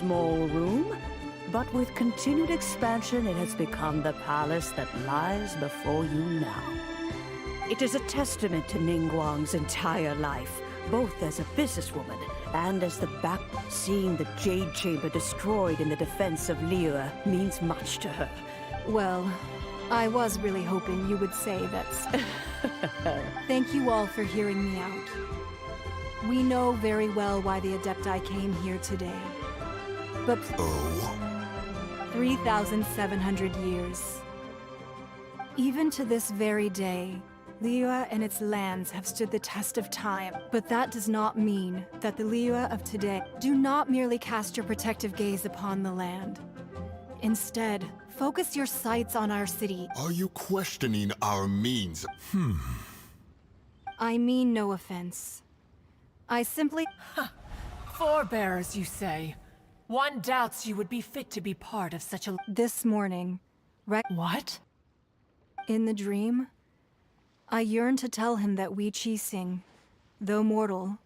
small room, but with continued expansion, it has become the palace that lies before you now. It is a testament to Ningguang's entire life, both as a businesswoman and as the back. Seeing the Jade Chamber destroyed in the defense of Liyue means much to her. Well, I was really hoping you would say that's... Thank you all for hearing me out. We know very well why the Adepti came here today. But... Oh? 3,700 years. Even to this very day, Liyue and its lands have stood the test of time. But that does not mean that the Liyue of today do not merely cast your protective gaze upon the land. Instead, focus your sights on our city. Are you questioning our means? I mean no offense. I simply... Forebears, you say? One doubts you would be fit to be part of such a... This morning, What? in the dream, I yearned to tell him that we Qixing, though mortal,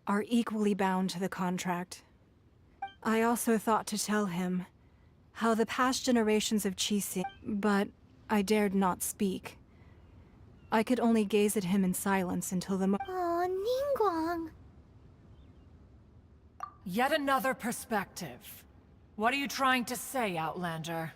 are equally bound to the contract. I also thought to tell him how the past generations of Qixing, but I dared not speak. I could only gaze at him in silence until the Oh, Ningguang. Yet another perspective. What are you trying to say, Outlander?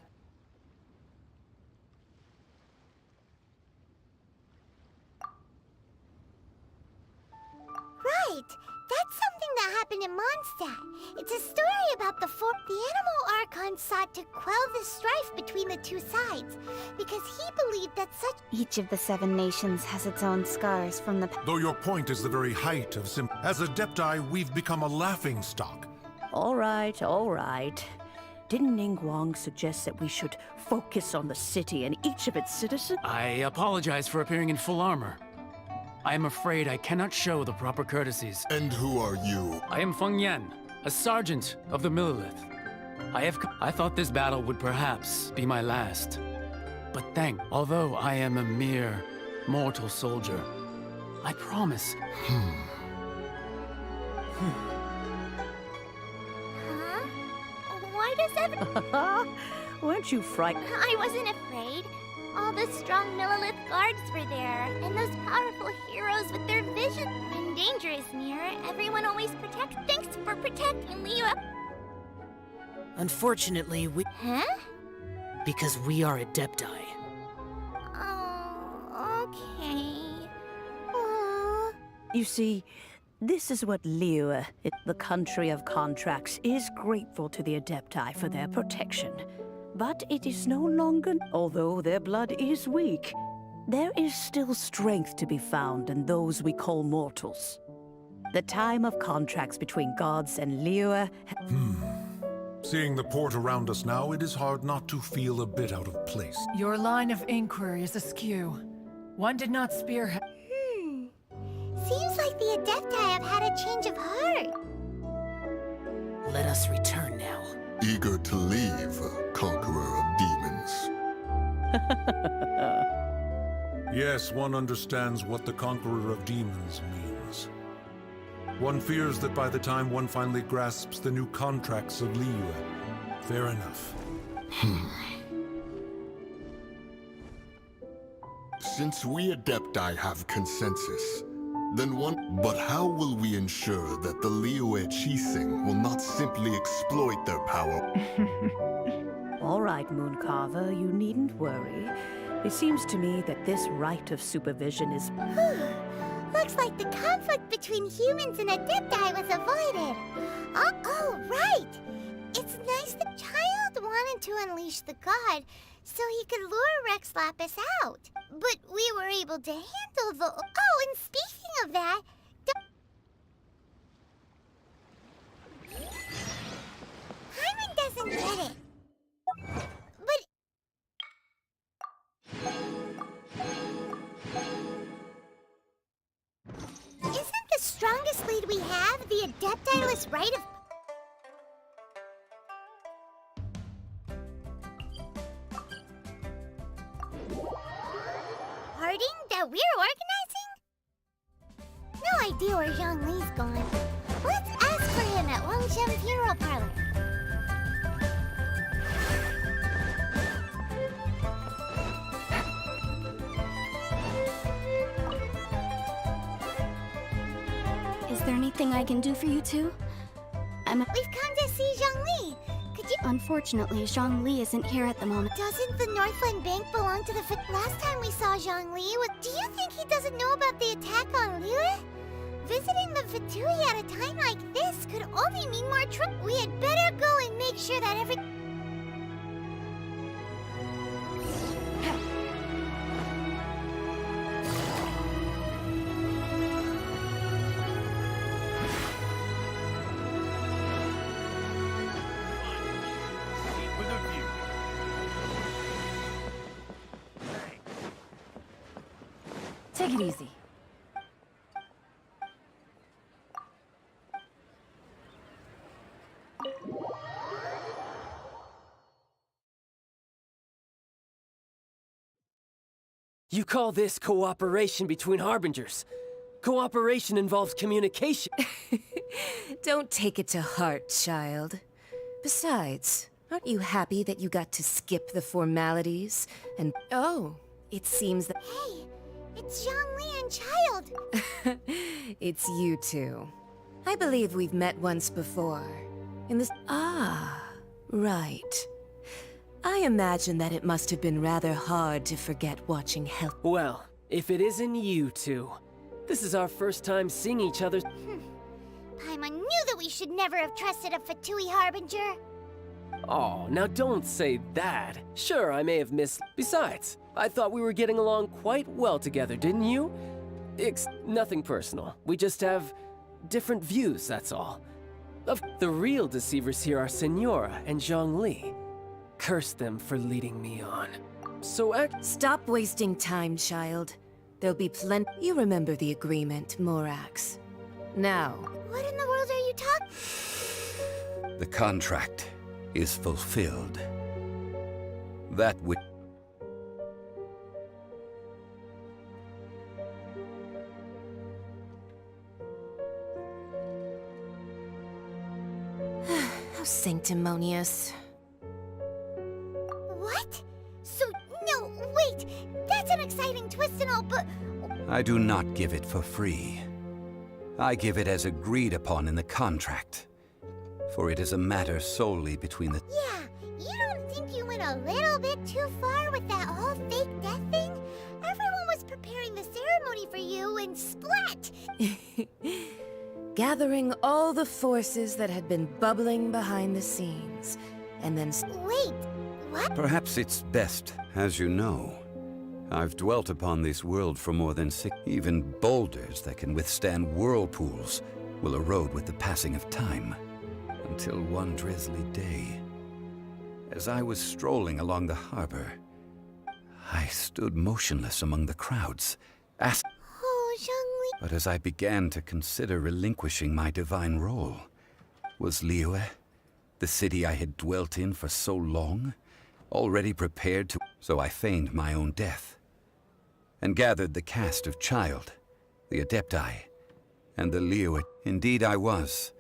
Right. That's something that happened in Mondstadt. It's a story about the animal Archon sought to quell the strife between the two sides, because he believed that such... Each of the 7 nations has its own scars from the Though your point is the very height of as Adepti, we've become a laughingstock. All right, all right. Didn't Ningguang suggest that we should focus on the city and each of its citizens? I apologize for appearing in full armor. I am afraid I cannot show the proper courtesies. And who are you? I am Feng Yan, a sergeant of the Millelith. I thought this battle would perhaps be my last. But although I am a mere mortal soldier, I promise. Huh? Why does Weren't you frightened? I wasn't afraid. All the strong Millelith guards were there, and those powerful heroes with their vision. When danger is near, everyone always protects. Thanks for protecting Liyue. Unfortunately, Huh? because we are Adepti. Oh, okay. Oh. You see, this is what Liyue, the country of contracts, is grateful to the Adepti for their protection. But it is no longer, although their blood is weak, there is still strength to be found in those we call mortals. The time of contracts between gods and Liyue... Seeing the port around us now, it is hard not to feel a bit out of place. Your line of inquiry is askew. One did not spearhead... Seems like the Adepti have had a change of heart. Let us return now. Eager to leave, conqueror of demons. Yes, one understands what the conqueror of demons means. One fears that by the time one finally grasps the new contracts of Liyue, fair enough. Since we Adepti have consensus, then but how will we ensure that the Liyue Qixing will not simply exploit their power? All right, Mooncarver, you needn't worry. It seems to me that this right of supervision is... Looks like the conflict between humans and Adepti was avoided. Oh, right! It's nice the child wanted to unleash the god so he could lure Rex Lapis out. But we were able to handle the... Oh, and speaking of that... Hyman doesn't get it. But... Isn't the strongest lead we have the Adepti-less right of... Parting that we're organizing? No idea where Zhang Li's gone. Let's ask for him at Wang Shen Funeral Parlor. there anything I can do for you two? We've come to see Zhongli. Could you... Unfortunately, Zhongli isn't here at the moment. Doesn't the Northland Bank belong to the... Last time we saw Zhongli, do you think he doesn't know about the attack on Liyue? Visiting the Fatui at a time like this could only mean more trouble. We had better go and make sure that every... Take it easy. You call this cooperation between Harbingers? Cooperation involves communication. Don't take it to heart, child. Besides, aren't you happy that you got to skip the formalities and... Oh, it seems that... Hey, it's Zhongli and Child. It's you two. I believe we've met once before. In this... Ah, right. I imagine that it must have been rather hard to forget watching Hell... Well, if it isn't you two, this is our first time seeing each other. Paimon knew that we should never have trusted a Fatui Harbinger. Oh, now don't say that. Sure, I may have missed... Besides, I thought we were getting along quite well together, didn't you? Nothing personal. We just have different views, that's all. The real deceivers here are Senora and Zhongli. Curse them for leading me on. So Stop wasting time, child. There'll be plenty... You remember the agreement, Morax. Now... What in the world are you talking... The contract is fulfilled. That would... How sanctimonious. What? So, no, wait! That's an exciting twist and all, but... I do not give it for free. I give it as agreed upon in the contract. For it is a matter solely between the... Yeah, you don't think you went a little bit too far with that whole fake death thing? Everyone was preparing the ceremony for you and splat! Gathering all the forces that had been bubbling behind the scenes, and then... Wait, what? Perhaps it's best, as you know. I've dwelt upon this world for more than 6... Even boulders that can withstand whirlpools will erode with the passing of time. Until one drizzly day, as I was strolling along the harbor, I stood motionless among the crowds, asking... Oh, Zhongli... But as I began to consider relinquishing my divine role, was Liyue, the city I had dwelt in for so long, already prepared to... So I feigned my own death, and gathered the cast of Child, the Adepti, and the Liyue. Indeed I was.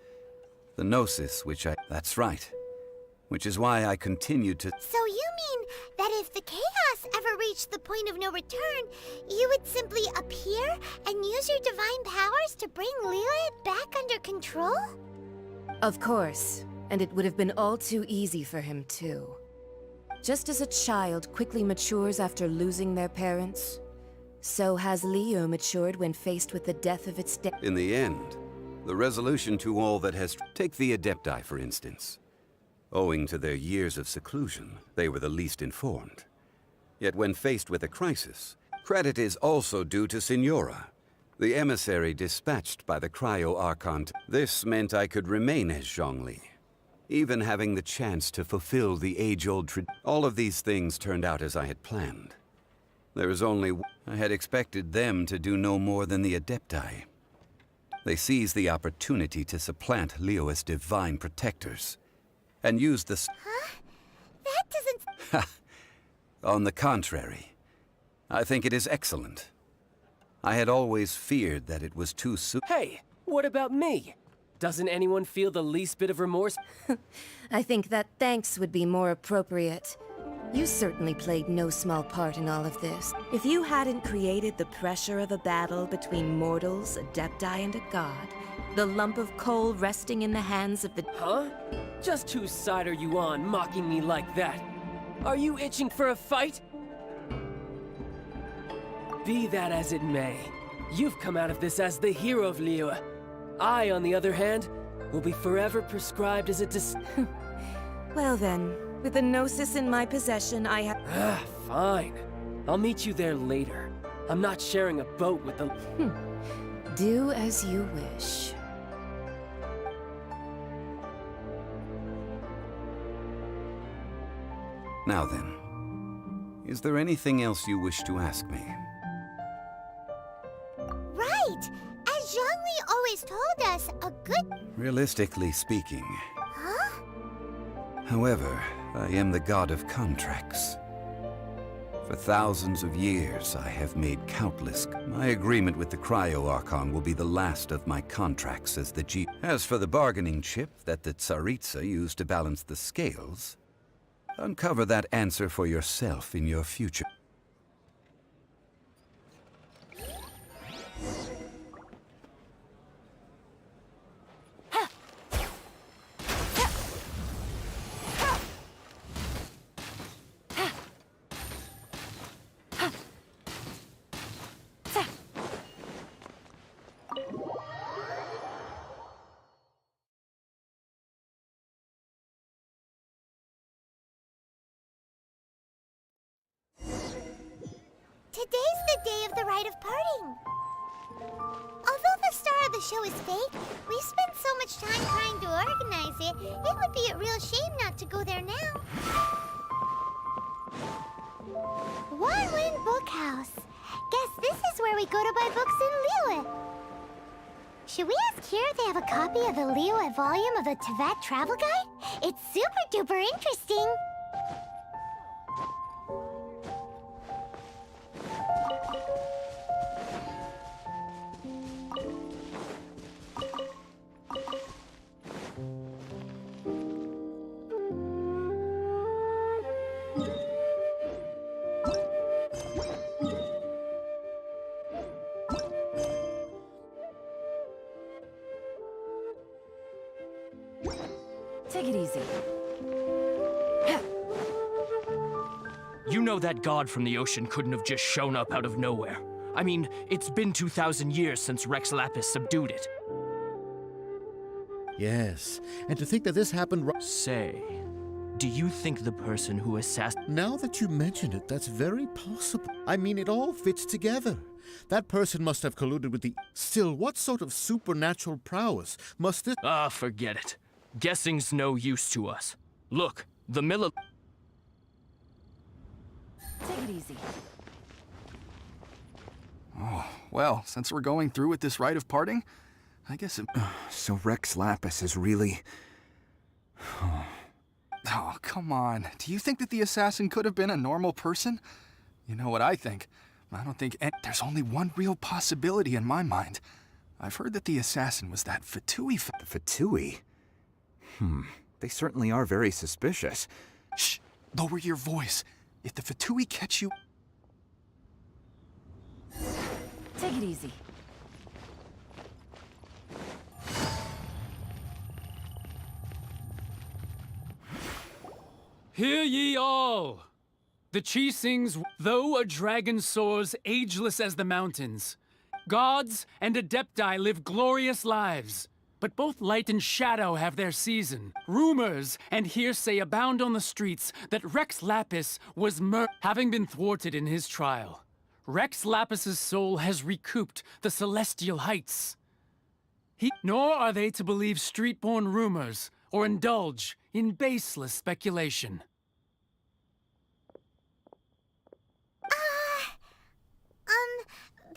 The Gnosis, which I... That's right. Which is why I continued to... So you mean that if the chaos ever reached the point of no return, you would simply appear and use your divine powers to bring Liyue back under control? Of course, and it would have been all too easy for him too. Just as a child quickly matures after losing their parents, so has Liyue matured when faced with the death of its In the end, the resolution to all that has... Take the Adepti, for instance. Owing to their years of seclusion, they were the least informed. Yet when faced with a crisis, credit is also due to Senora, the emissary dispatched by the Cryo-Archon. This meant I could remain as Zhongli, even having the chance to fulfill the age-old All of these things turned out as I had planned. There is only... I had expected them to do no more than the Adepti. They seized the opportunity to supplant Liyue's divine protectors, and used the... Huh? That doesn't... On the contrary, I think it is excellent. I had always feared that it was too soon. Hey, what about me? Doesn't anyone feel the least bit of remorse? I think that thanks would be more appropriate. You certainly played no small part in all of this. If you hadn't created the pressure of a battle between mortals, Adepti, and a god, The lump of coal resting in the hands of the... Huh? Just whose side are you on, mocking me like that? Are you itching for a fight? Be that as it may, you've come out of this as the hero of Liyue. I, on the other hand, will be forever prescribed as a Well then, with the Gnosis in my possession, I have... Ah, fine. I'll meet you there later. I'm not sharing a boat with the... Do as you wish. Now then, is there anything else you wish to ask me? Right! As Zhongli always told us, a good... Realistically speaking. Huh? However, I am the god of contracts. For thousands of years, I have made countless... My agreement with the Cryo-Archon will be the last of my contracts as the G... As for the bargaining chip that the Tsaritsa used to balance the scales, uncover that answer for yourself in your future. Today's the day of the rite of parting. Although the star of the show is fake, we spent so much time trying to organize it, it would be a real shame not to go there now. One Wind Bookhouse. Guess this is where we go to buy books in Liyue. Should we ask here if they have a copy of the Liyue volume of the Teyvat Travel Guide? It's super duper interesting. Take it easy. You know that god from the ocean couldn't have just shown up out of nowhere. I mean, it's been 2,000 years since Rex Lapis subdued it. Yes, and to think that this happened Say, do you think the person who assassinated... Now that you mention it, that's very possible. I mean, it all fits together. That person must have colluded with the... Still, what sort of supernatural prowess must this... Ah, forget it. Guessing's no use to us. Look, the Miller... Take it easy. Oh, well, since we're going through with this rite of parting, I guess it... So Rex Lapis is really... Oh, come on. Do you think that the assassin could have been a normal person? You know what I think. I don't think... There's only one real possibility in my mind. I've heard that the assassin was that Fatui... Fatui? They certainly are very suspicious. Shh! Lower your voice. If the Fatui catch you... Take it easy. Hear ye all! The Chi sings, though a dragon soars ageless as the mountains, gods and adepti live glorious lives. But both light and shadow have their season. Rumors and hearsay abound on the streets that Rex Lapis was having been thwarted in his trial. Rex Lapis's soul has recouped the celestial heights. Nor are they to believe street-born rumors or indulge in baseless speculation.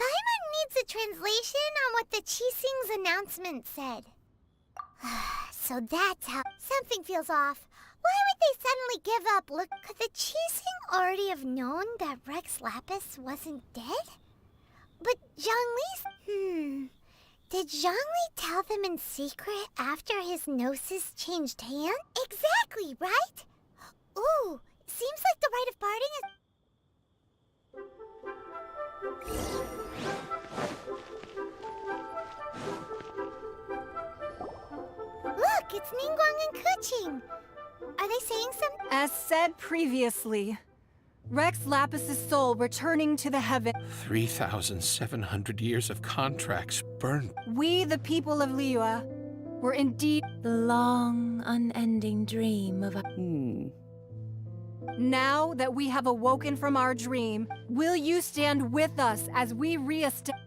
Paimon needs a translation on what the Qixing's announcement said. So that's how... Something feels off. Why would they suddenly give up? Look, could the Qixing already have known that Rex Lapis wasn't dead? But Zhongli's... Did Zhongli tell them in secret after his gnosis changed hands? Exactly, right? Ooh, seems like the rite of parting is... It's Ningguang and Kuching. Are they saying something? As said previously, Rex Lapis's soul returning to the heaven. 3,700 years of contracts burned. We, the people of Liyue, were indeed The long, unending dream of a... Now that we have awoken from our dream, will you stand with us as we reestablish?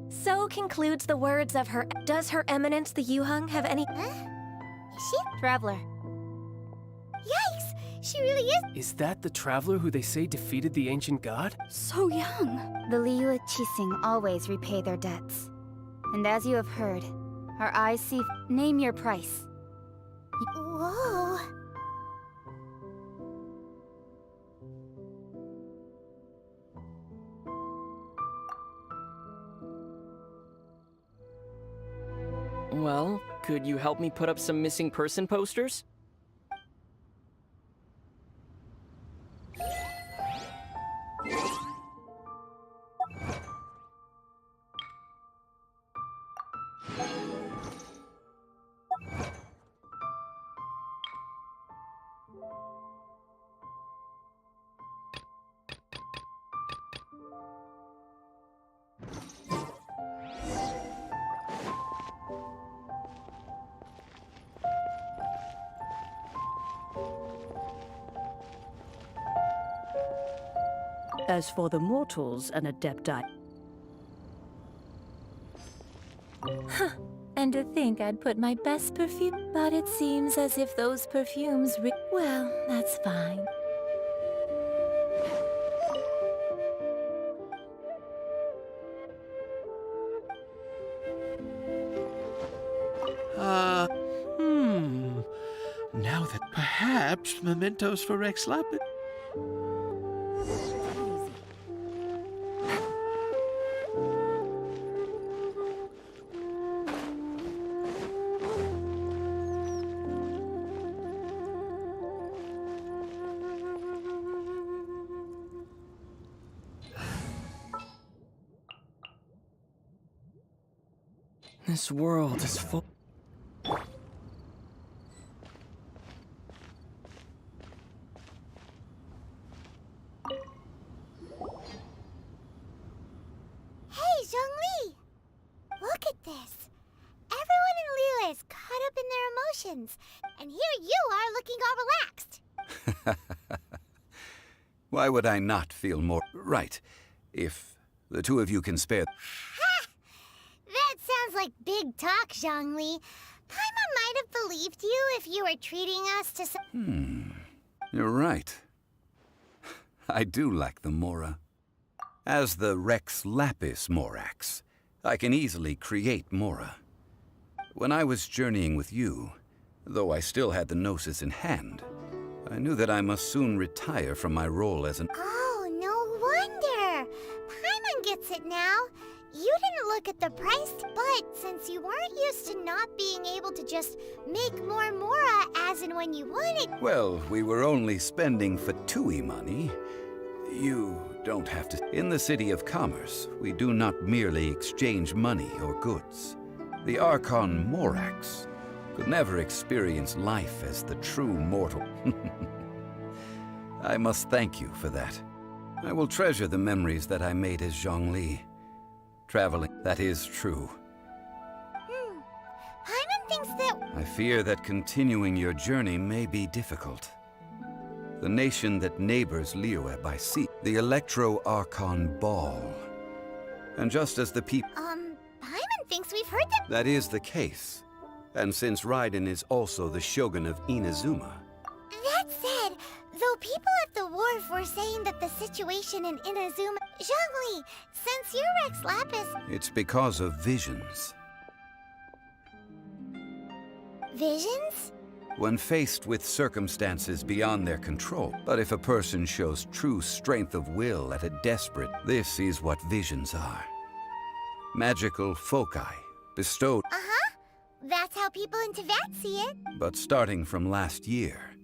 So concludes the words of her... Does Her Eminence the Yuheng have any... Is she? Traveler. Yikes! She really is. Is that the traveler who they say defeated the ancient god? So young. The Liyue Qixing always repay their debts. And as you have heard, our eyes see... Name your price. Whoa. Well, could you help me put up some missing person posters? As for the mortals and adepti... And to think I'd put my best perfume... But it seems as if those perfumes Well, that's fine. Now that perhaps mementos for Rex Lapis. This world is full... Hey, Zhongli! Look at this. Everyone in Liyue is caught up in their emotions. And here you are looking all relaxed. Why would I not feel more right if the two of you can spare? That sounds like big talk, Zhongli. Paimon might have believed you if you were treating us to some... You're right. I do lack the Mora. As the Rex Lapis Morax, I can easily create Mora. When I was journeying with you, though I still had the Gnosis in hand, I knew that I must soon retire from my role as an... Oh, no wonder. Paimon gets it now. You didn't look at the price, but since you weren't used to not being able to just make more Mora as and when you wanted... Well, we were only spending Fatui money. You don't have to... In the City of Commerce, we do not merely exchange money or goods. The Archon Morax could never experience life as the true mortal. I must thank you for that. I will treasure the memories that I made as Zhongli. Traveling, that is true. Paimon thinks that... I fear that continuing your journey may be difficult. The nation that neighbors Liyue by sea, the Electro-Archon Ball. And just as the people... Paimon thinks we've heard that... That is the case. And since Raiden is also the Shogun of Inazuma... That said, though people at the wharf were saying that the situation in Inazuma... Zhongli, since you're Rex Lapis... It's because of visions. Visions? When faced with circumstances beyond their control. But if a person shows true strength of will at a desperate... This is what visions are. Magical foci, bestowed... That's how people in Teyvat see it. But starting from last year,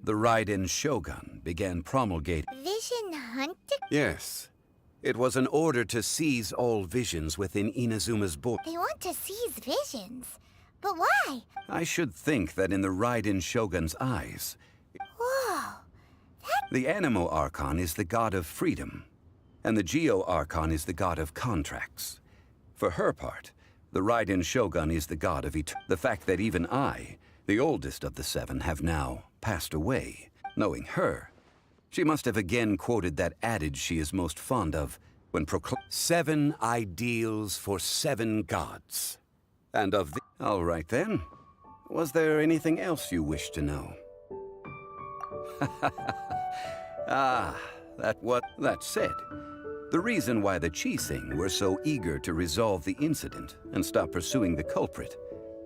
the Raiden Shogun began promulgating... Vision hunting? Yes. It was an order to seize all visions within Inazuma's board. They want to seize visions. But why? I should think that in the Raiden Shogun's eyes, Whoa. the Animo Archon is the god of freedom, and the Geo Archon is the god of contracts. For her part, the Raiden Shogun is the god of the fact that even I, the oldest of the seven, have now passed away. Knowing her, she must have again quoted that adage she is most fond of when proclaiming 7 ideals for 7 gods. And of the... All right then. Was there anything else you wish to know? That said, the reason why the Qixing were so eager to resolve the incident and stop pursuing the culprit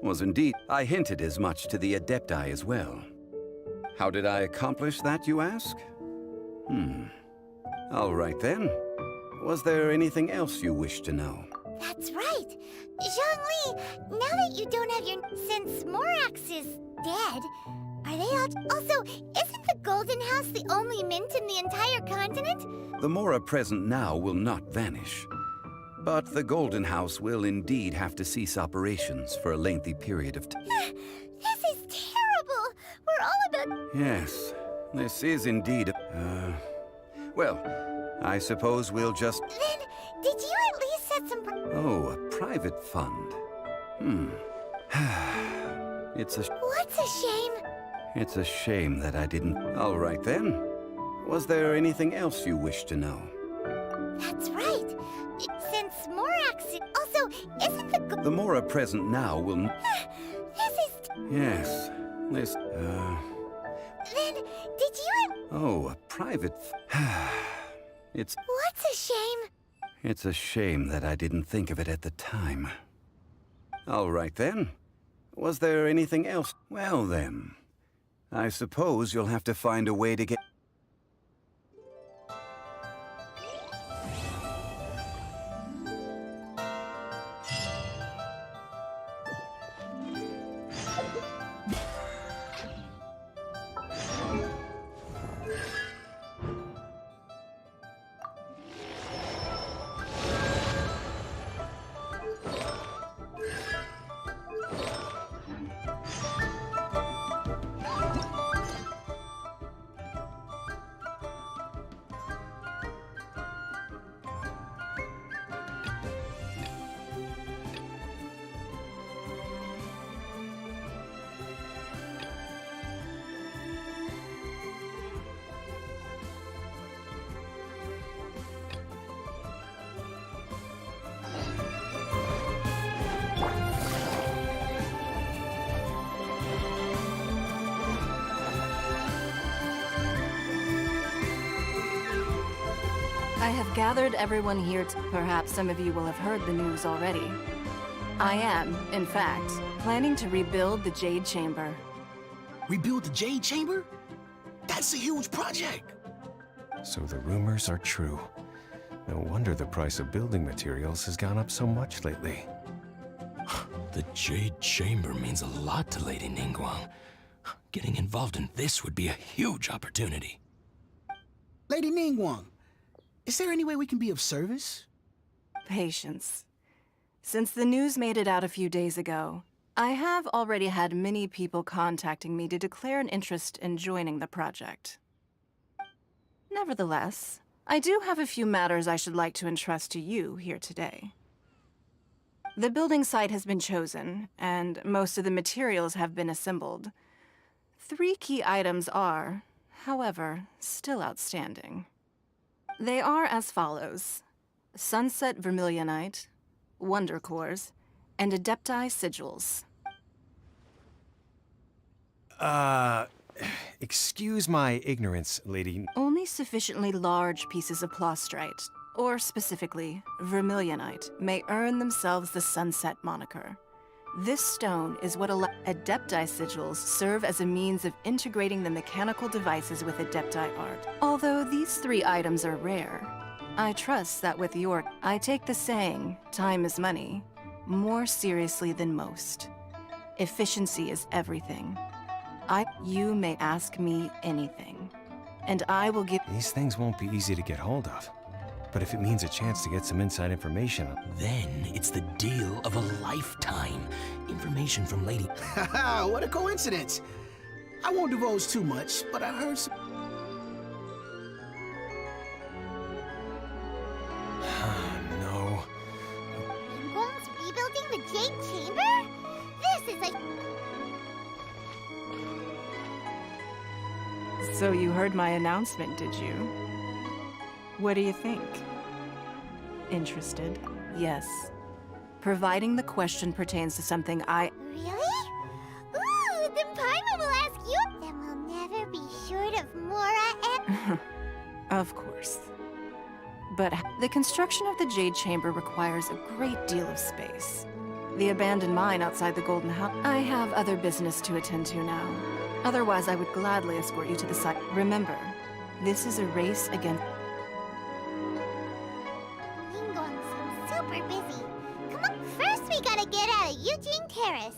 was indeed... I hinted as much to the Adepti as well. How did I accomplish that, you ask? All right then. Was there anything else you wish to know? That's right. Zhongli, now that you don't have your... Since Morax is dead, are they all... Also, isn't the Golden House the only mint in the entire continent? The Mora present now will not vanish. But the Golden House will indeed have to cease operations for a lengthy period of time. This is terrible. We're all about... Yes, this is indeed well, I suppose we'll just... Then, did you at least set some... Oh, a private fund. It's a... What's a shame? It's a shame that I didn't... All right then. Was there anything else you wish to know? That's right. Since Morax... Also, isn't the... The Mora present now will... This is... Yes, this... Then, did you... Oh, a private... It's... What's a shame? It's a shame that I didn't think of it at the time. All right then. Was there anything else? Well then, I suppose you'll have to find a way to get... I have gathered everyone here perhaps some of you will have heard the news already. I am, in fact, planning to rebuild the Jade Chamber. Rebuild the Jade Chamber? That's a huge project! So the rumors are true. No wonder the price of building materials has gone up so much lately. The Jade Chamber means a lot to Lady Ningguang. Getting involved in this would be a huge opportunity. Lady Ningguang, is there any way we can be of service? Patience. Since the news made it out a few days ago, I have already had many people contacting me to declare an interest in joining the project. Nevertheless, I do have a few matters I should like to entrust to you here today. The building site has been chosen, and most of the materials have been assembled. 3 key items are, however, still outstanding. They are as follows: Sunset Vermilionite, Wonder Cores, and Adepti Sigils. Excuse my ignorance, lady. Only sufficiently large pieces of plastrite, or specifically, Vermilionite, may earn themselves the Sunset moniker. This stone is what Adepti Sigils serve as a means of integrating the mechanical devices with Adepti art. Although these 3 items are rare, I trust that with your... I take the saying, time is money, more seriously than most. Efficiency is everything. You may ask me anything, and I will give... These things won't be easy to get hold of. But if it means a chance to get some inside information... Then it's the deal of a lifetime. Information from Lady... Haha, what a coincidence. I won't divulge too much, but I heard some... No. Ningguang's rebuilding the Jade Chamber? This is a... So you heard my announcement, did you? What do you think? Interested? Yes. Providing the question pertains to something I... Really? Ooh, then Paimon will ask you. Then we'll never be short of Mora and... Of course. But the construction of the Jade Chamber requires a great deal of space. The abandoned mine outside the Golden House... I have other business to attend to now. Otherwise, I would gladly escort you to the site. Remember, this is a race against... Ningguang seems super busy. Come on, first we gotta get out of Eugene Terrace.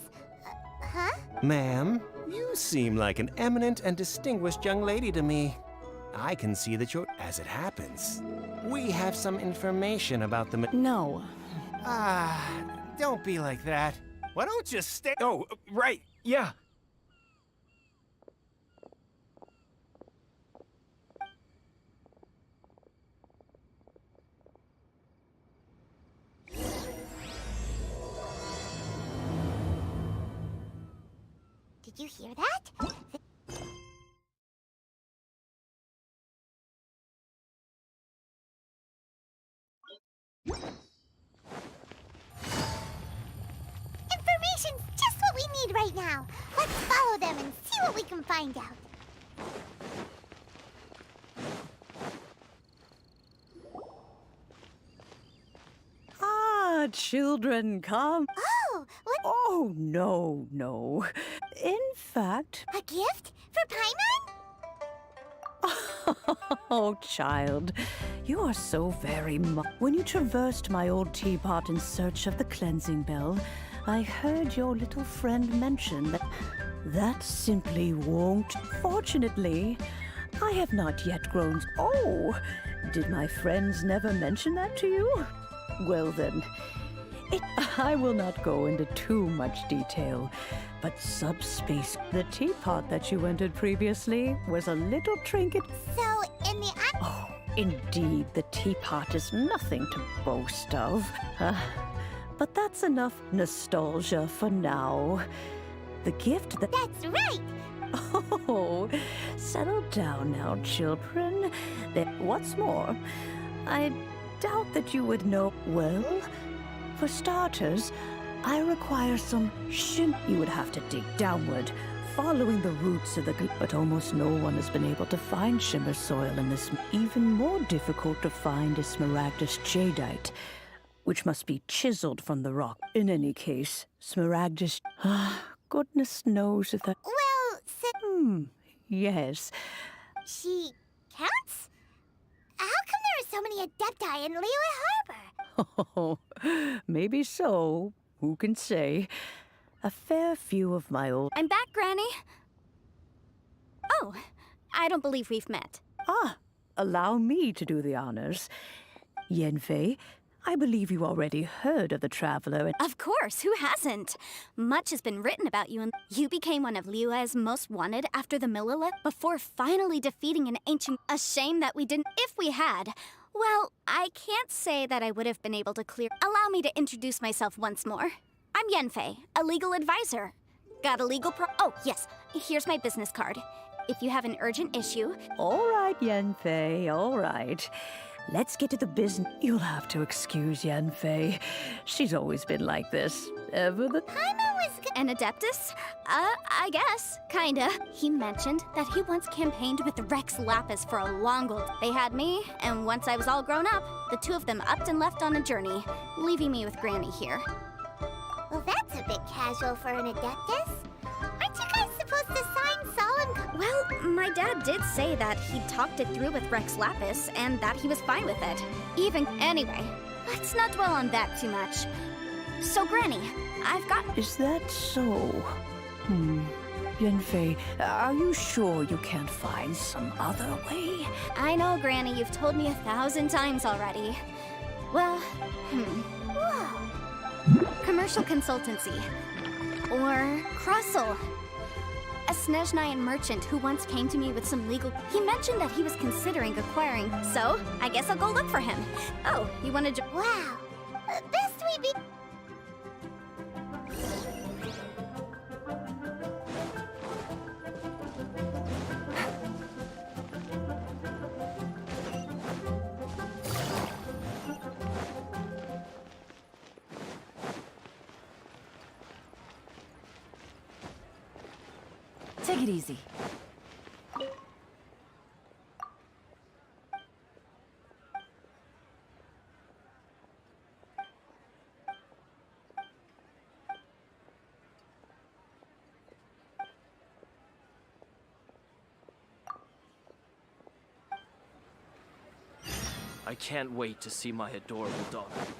Huh? Ma'am, you seem like an eminent and distinguished young lady to me. I can see that you're... As it happens, we have some information about the... No. Don't be like that. Why don't you stay... Oh, right, yeah. Did you hear that? Information's just what we need right now. Let's follow them and see what we can find out. Ah, children, come. Oh, what? Oh, no, no. In fact... A gift? For Paimon? Oh, child, you are so very When you traversed my old teapot in search of the cleansing bell, I heard your little friend mention that... That simply won't. Fortunately, I have not yet grown... Oh, did my friends never mention that to you? Well then, I will not go into too much detail, but subspace, the teapot that you entered previously was a little trinket. So, in the... Oh, indeed, the teapot is nothing to boast of. But that's enough nostalgia for now. The gift that... That's right! Oh, settle down now, children. What's more, I doubt that you would know... Well, for starters, I require some You would have to dig downward, following the roots of the... But almost no one has been able to find shimmer soil in this. Even more difficult to find is smaragdus jadeite, which must be chiseled from the rock. In any case, smaragdus... Goodness knows if that... Well, yes. She counts? How come there are so many Adepti in Liyue Harbor? Oh, maybe so. Who can say? A fair few of my old... I'm back, Granny. Oh, I don't believe we've met. Allow me to do the honors. Yenfei, I believe you already heard of the Traveler and... Of course, who hasn't? Much has been written about you, and you became one of Liyue's most wanted after the Millelith before finally defeating an ancient... A shame that we didn't... If we had... Well, I can't say that I would have been able to clear... Allow me to introduce myself once more. I'm Yenfei, a legal advisor. Got a legal Oh, yes, here's my business card. If you have an urgent issue... All right, Yenfei, all right. Let's get to the business. You'll have to excuse Yenfei. She's always been like this. Ever the... Paimon was... An Adeptus? I guess. Kinda. He mentioned that he once campaigned with Rex Lapis for a long old... They had me, and once I was all grown up, the two of them upped and left on a journey, leaving me with Granny here. Well, that's a bit casual for an Adeptus. Aren't you guys supposed to sign solemn... Well, my dad did say that he'd talked it through with Rex Lapis, and that he was fine with it. Anyway, let's not dwell on that too much. So, Granny, I've got... Is that so? Yanfei, are you sure you can't find some other way? I know, Granny, you've told me 1,000 times already. Well, commercial consultancy. Or Crossel. A Snezhnayan merchant who once came to me with some legal... He mentioned that he was considering acquiring, so I guess I'll go look for him. Oh, you wanna Wow. Best we be... Take it easy. I can't wait to see my adorable daughter again.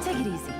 Take it easy.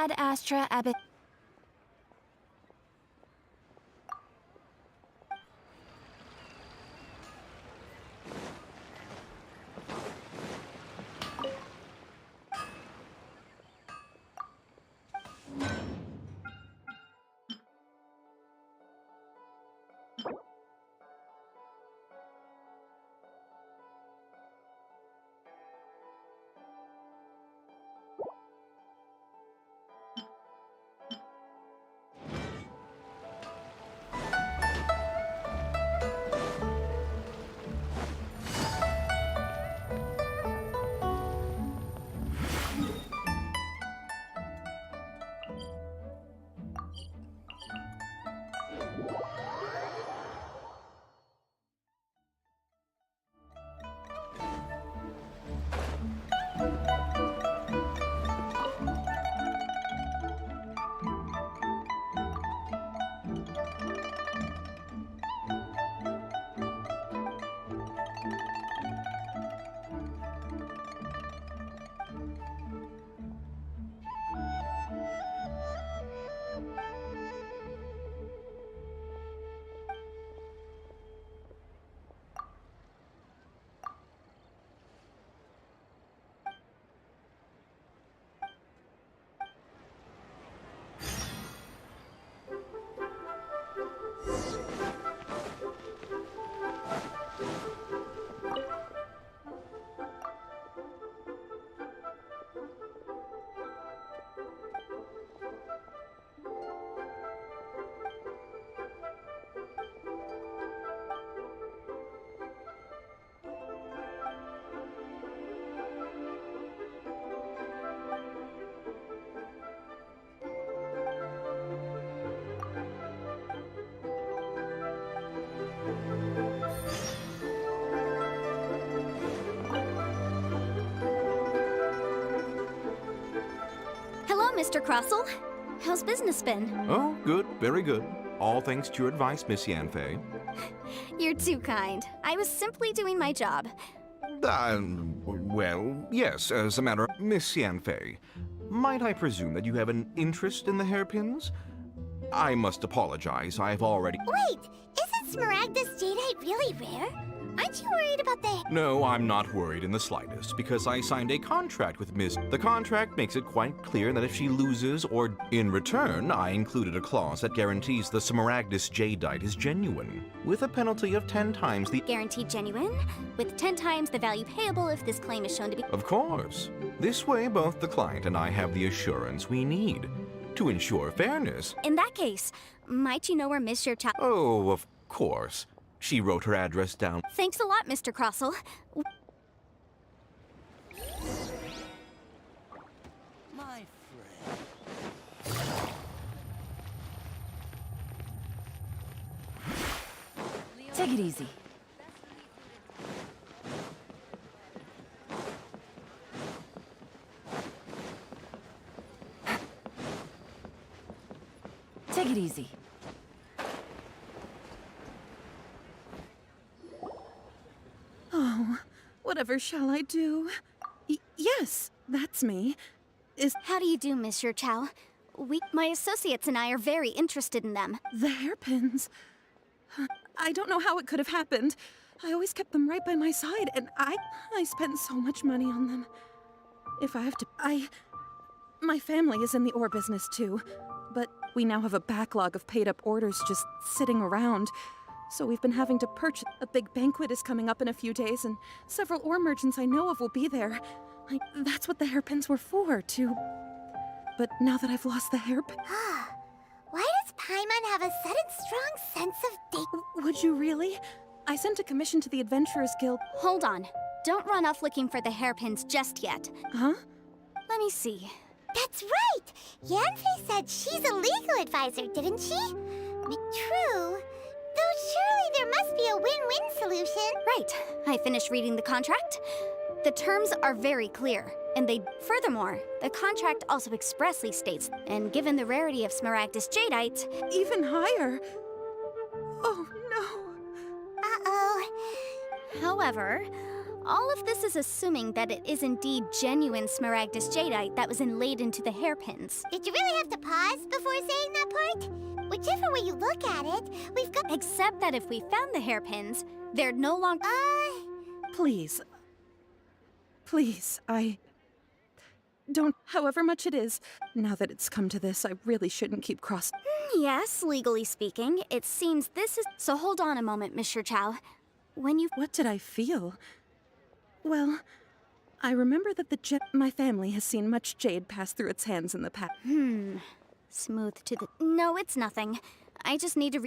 Ad Astra Abbot. Mr. Crossell. How's business been? Oh, good, very good. All thanks to your advice, Miss Yanfei. You're too kind. I was simply doing my job. Well, yes, as a matter of... Miss Yanfei, might I presume that you have an interest in the hairpins? I must apologize, I've already... Wait, isn't Smaragdus jadeite really rare? Aren't you worried about the... No, I'm not worried in the slightest, because I signed a contract with Miss... The contract makes it quite clear that if she loses or... In return, I included a clause that guarantees the Smaragdus jadeite is genuine, with a penalty of 10 times the... Guaranteed genuine, with 10 times the value payable if this claim is shown to be... Of course. This way, both the client and I have the assurance we need to ensure fairness. In that case, might you know where Miss Chow... Oh, of course. She wrote her address down. Thanks a lot, Mr. Crossell. My Take it easy. Take it easy. Oh, whatever shall I do? Yes, that's me. How do you do, Monsieur Chow? My associates and I are very interested in them. The hairpins. I don't know how it could have happened. I always kept them right by my side, and I spent so much money on them. If I have to... My family is in the ore business too, but we now have a backlog of paid-up orders just sitting around. So we've been having to purchase. A big banquet is coming up in a few days, and several ore merchants I know of will be there. That's what the hairpins were for, too. But now that I've lost the hairpin... Why does Paimon have a sudden strong sense of Would you really? I sent a commission to the Adventurers Guild. Hold on. Don't run off looking for the hairpins just yet. Huh? Let me see. That's right! Yanfei said she's a legal advisor, didn't she? True. Though surely there must be a win-win solution. Right. I finished reading the contract. The terms are very clear, and Furthermore, the contract also expressly states, and given the rarity of Smaragdus jadeite... Even higher? Oh, no. Uh-oh. However, all of this is assuming that it is indeed genuine Smaragdus jadeite that was inlaid into the hairpins. Did you really have to pause before saying that part? Whichever way you look at it, we've got... Except that if we found the hairpins, they're no longer... Please. Please, I... Don't... However much it is, now that it's come to this, I really shouldn't keep cross... Yes, legally speaking, it seems this is... So hold on a moment, Mr. Chow. When you... What did I feel? Well, I remember that my family has seen much jade pass through its hands in the past. Smooth to the... No, it's nothing. I just need to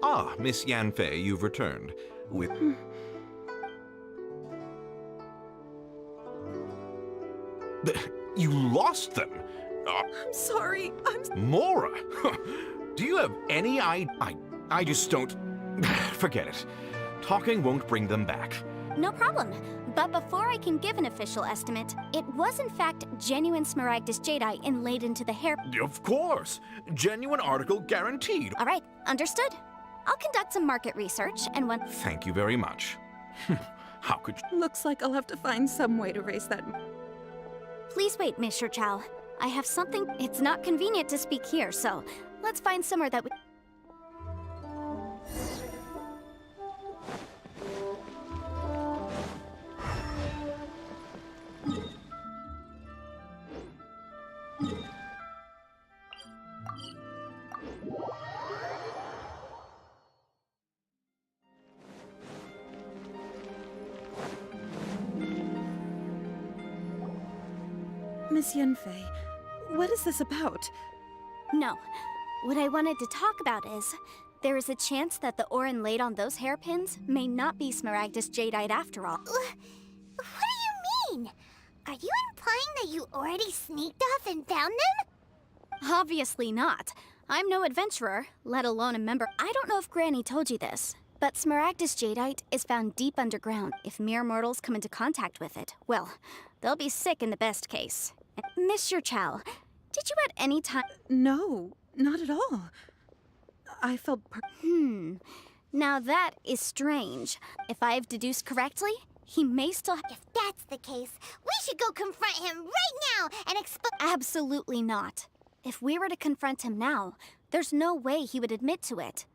Ah, Miss Yanfei, you've returned. With... You lost them? I'm sorry, Mora! Do you have any I just don't... Forget it. Talking won't bring them back. No problem. But before I can give an official estimate, it was in fact genuine Smaragdus jadeite inlaid into the hair... Of course! Genuine article guaranteed. All right, understood. I'll conduct some market research, and when... Thank you very much. How could you... Looks like I'll have to find some way to raise that... Please wait, Mr. Chow. I have something... It's not convenient to speak here, so let's find somewhere that we... Miss Yenfei, what is this about? No. What I wanted to talk about is, there is a chance that the Orin laid on those hairpins may not be Smaragdus Jadeite after all. What do you mean? Are you implying that you already sneaked off and found them? Obviously not. I'm no adventurer, let alone a member. I don't know if Granny told you this, but Smaragdus Jadeite is found deep underground. If mere mortals come into contact with it, well, they'll be sick in the best case. Mr. Chow, did you at any time— No, not at all. I felt Now that is strange. If I've deduced correctly, he may still— If that's the case, we should go confront him right now and expose— Absolutely not. If we were to confront him now, there's no way he would admit to it.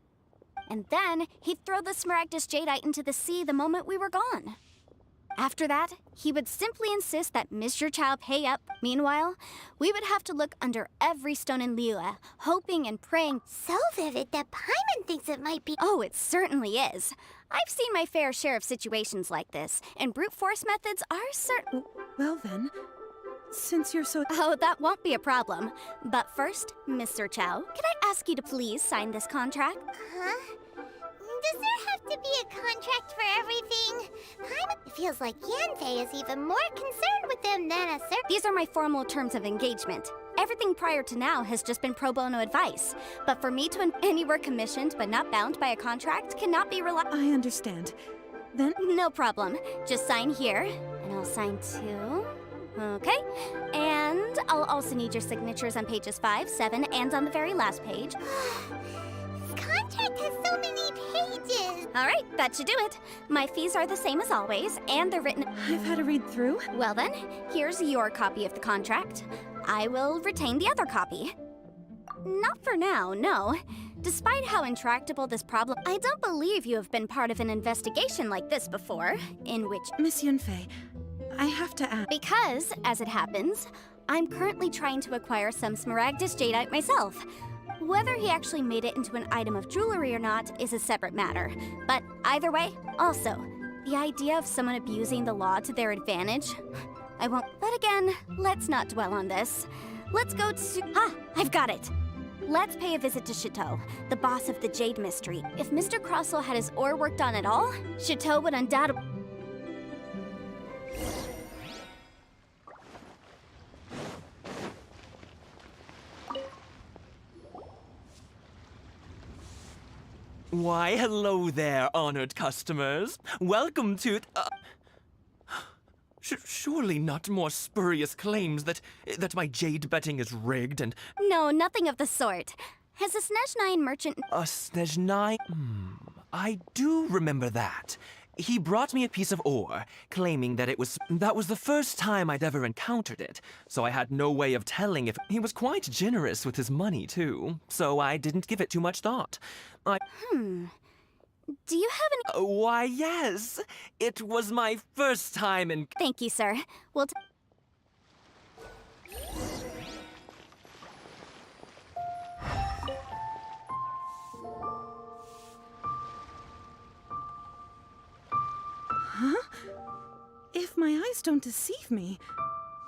And then he'd throw the Smaragdus Jadeite into the sea the moment we were gone. After that, he would simply insist that Mr. Chow pay up. Meanwhile, we would have to look under every stone in Liyue, hoping and praying— So vivid that Paimon thinks it might be— Oh, it certainly is. I've seen my fair share of situations like this, and brute force methods are certain— Well then, since you're so— Oh, that won't be a problem. But first, Mr. Chow, can I ask you to please sign this contract? Huh? Does there have to be a contract for everything? It feels like Yanfei is even more concerned with them than a sir— These are my formal terms of engagement. Everything prior to now has just been pro bono advice. But for me to— any work commissioned but not bound by a contract cannot be relied— I understand. Then— No problem. Just sign here, and I'll sign too. Okay. And I'll also need your signatures on pages 5, 7, and on the very last page. This contract has so many pages! All right, that should do it. My fees are the same as always, and they're written— I've had a read through. Well then, here's your copy of the contract. I will retain the other copy. Not for now, no. Despite how intractable this problem— I don't believe you have been part of an investigation like this before, in which— Miss Yunfei, I have to ask— Because, as it happens, I'm currently trying to acquire some Smaragdus Jadeite myself. Whether he actually made it into an item of jewelry or not is a separate matter. But either way, also, the idea of someone abusing the law to their advantage— I won't— But again, let's not dwell on this. Let's go to— I've got it! Let's pay a visit to Chateau, the boss of the Jade Mystery. If Mr. Crossell had his ore worked on at all, Chateau would undoubtedly— Why, hello there, honored customers. Welcome to— surely not more spurious claims that my jade betting is rigged and— No, nothing of the sort. Has a Snezhnine merchant— A Snezhnine? I do remember that. He brought me a piece of ore, claiming that that was the first time I'd ever encountered it, so I had no way of telling if— He was quite generous with his money, too, so I didn't give it too much thought. Do you have any— Why, yes. It was my first time in— Thank you, sir. We'll— Huh? If my eyes don't deceive me,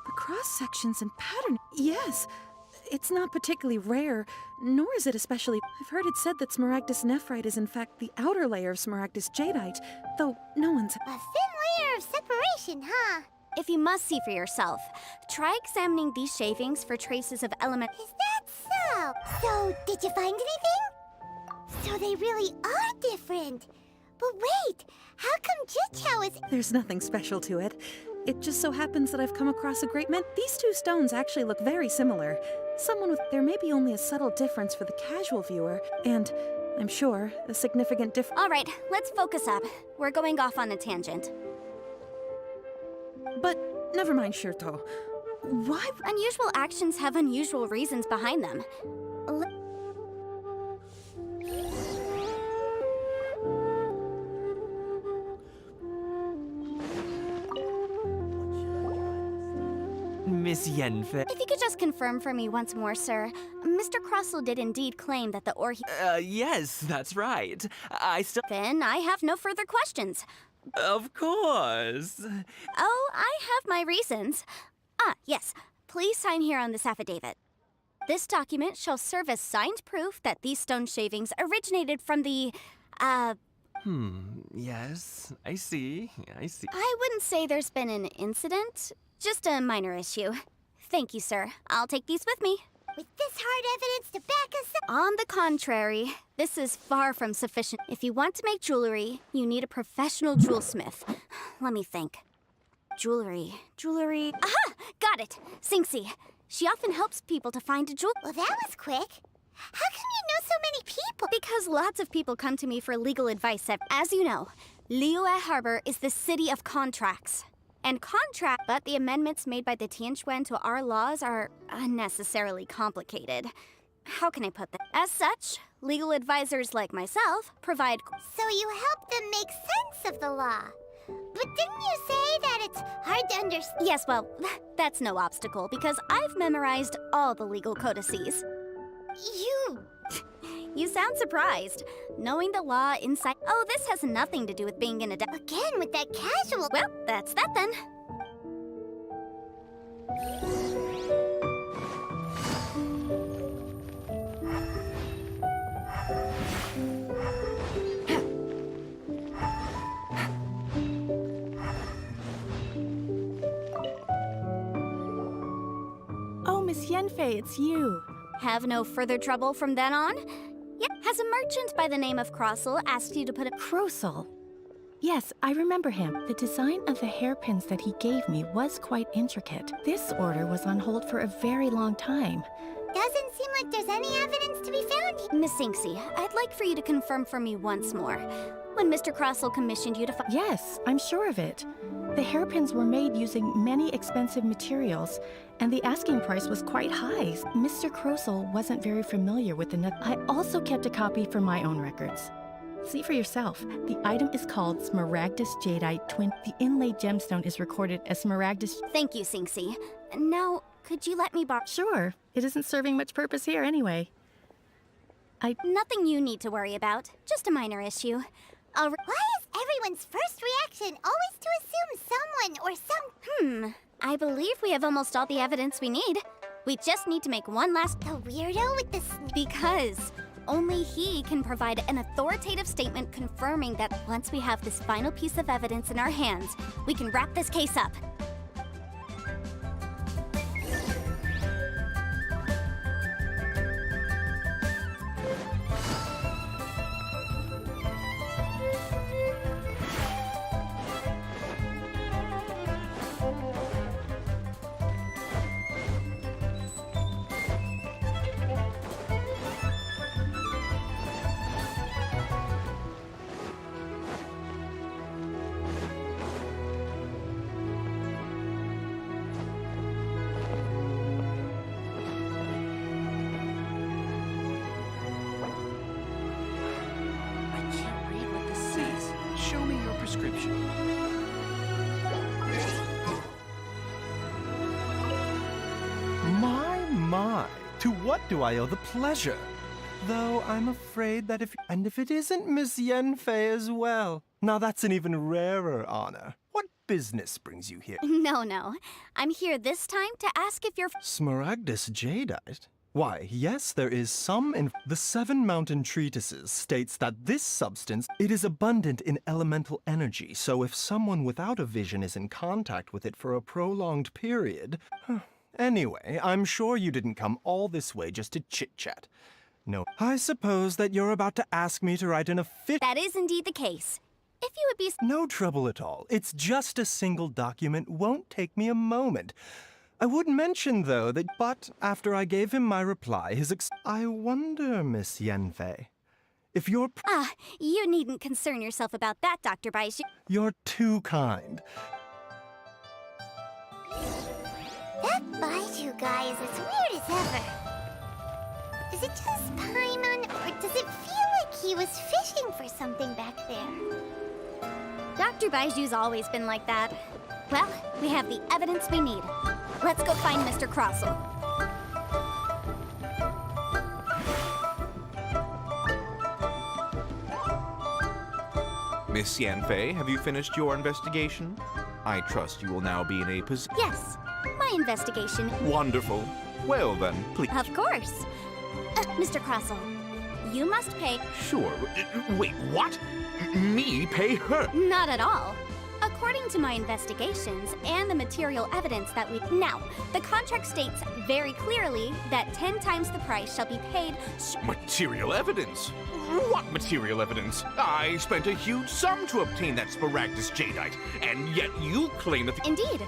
the cross-sections and pattern— Yes, it's not particularly rare, nor is it especially— I've heard it said that Smaragdus nephrite is in fact the outer layer of Smaragdus jadeite, though no one's— A thin layer of separation, huh? If you must see for yourself, try examining these shavings for traces of element— Is that so? So, did you find anything? So they really are different. But wait, how come Jichao is— There's nothing special to it. It just so happens that I've come across a great many— These two stones actually look very similar. Someone with— There may be only a subtle difference for the casual viewer, and, I'm sure, a significant difference— All right, let's focus up. We're going off on a tangent. But, never mind, Shirto. Why— Unusual actions have unusual reasons behind them. Miss Yenfei. If you could just confirm for me once more, sir. Mr. Crossell did indeed claim that the ore he— Yes, that's right. I still— Then I have no further questions. Of course. Oh, I have my reasons. Yes. Please sign here on this affidavit. This document shall serve as signed proof that these stone shavings originated from the, Yes, I see. I wouldn't say there's been an incident, just a minor issue. Thank you, sir. I'll take these with me. With this hard evidence to back us up. On the contrary, this is far from sufficient. If you want to make jewelry, you need a professional jewelsmith. Let me think. Jewelry. Aha! Got it! Singxi. She often helps people to find a jewel. Well, that was quick. How come you know so many people? Because lots of people come to me for legal advice. As you know, Liyue Harbor is the city of contracts. But the amendments made by the Tianquan to our laws are unnecessarily complicated. How can I put that? As such, legal advisors like myself provide... So you help them make sense of the law. But didn't you say that it's hard to understand? Yes, well, that's no obstacle, because I've memorized all the legal codices. You sound surprised. Knowing the law inside... Oh, this has nothing to do with being in a... Again, with that casual... Well, that's that then. Oh, Miss Yenfei, it's you. Have no further trouble from then on? Yep. Has a merchant by the name of Crossel asked you to put a... Crossel? Yes, I remember him. The design of the hairpins that he gave me was quite intricate. This order was on hold for a very long time. Doesn't seem like there's any evidence to be found here. Miss Singxi, I'd like for you to confirm for me once more. When Mr. Crossel commissioned you to... Yes, I'm sure of it. The hairpins were made using many expensive materials, and the asking price was quite high. Mr. Crossel wasn't very familiar with the nut. I also kept a copy for my own records. See for yourself. The item is called Smaragdus Jadeite Twin. The inlaid gemstone is recorded as Smaragdus... Thank you, Singxi. Now, could you let me borrow... Sure. It isn't serving much purpose here anyway. Nothing you need to worry about. Just a minor issue. Why is everyone's first reaction always to assume someone or some... I believe we have almost all the evidence we need. We just need to make one last... The weirdo with the... Because only he can provide an authoritative statement confirming that once we have this final piece of evidence in our hands, we can wrap this case up. Show me your prescription. My, to what do I owe the pleasure? Though I'm afraid that if it isn't Miss Yenfei as well. Now that's an even rarer honor. What business brings you here? No. I'm here this time to ask if you're... Smaragdus Jadeite? Why, yes, there is some in... The Seven Mountain Treatises states that this substance, it is abundant in elemental energy, so if someone without a vision is in contact with it for a prolonged period... Anyway, I'm sure you didn't come all this way just to chit-chat. No, I suppose that you're about to ask me to write an official... That is indeed the case. If you would be... No trouble at all. It's just a single document. Won't take me a moment. I would mention, though, that... But after I gave him my reply, I wonder, Miss Yenfei, if you're... you needn't concern yourself about that, Dr. Baizhu. You're too kind. That Baizhu guy is as weird as ever. Is it just Paimon, or does it feel like he was fishing for something back there? Dr. Baiju's always been like that. Well, we have the evidence we need. Let's go find Mr. Crossel. Miss Yanfei, have you finished your investigation? I trust you will now be in a position... Yes. My investigation. Wonderful. Well then, please. Of course. Mr. Crossell, you must pay. Sure. Wait, what? Me pay her? Not at all. According to my investigations and the material evidence that we... Now, the contract states very clearly that 10 times the price shall be paid... Material evidence? What material evidence? I spent a huge sum to obtain that Smaragdus jadeite, and yet you claim that the... Indeed.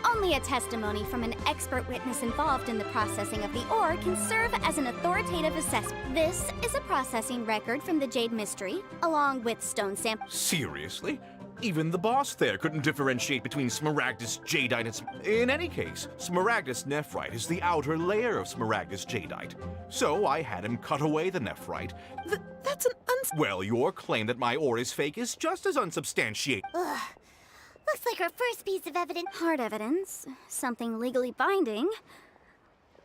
Only a testimony from an expert witness involved in the processing of the ore can serve as an authoritative assessment. This is a processing record from the Jade Mystery, along with stone samples. Seriously? Even the boss there couldn't differentiate between Smaragdus jadeite and... In any case, Smaragdus nephrite is the outer layer of Smaragdus jadeite. So I had him cut away the nephrite. That's an Well, your claim that my ore is fake is just as unsubstantiated. Ugh. Looks like our first piece of evidence. Hard evidence. Something legally binding.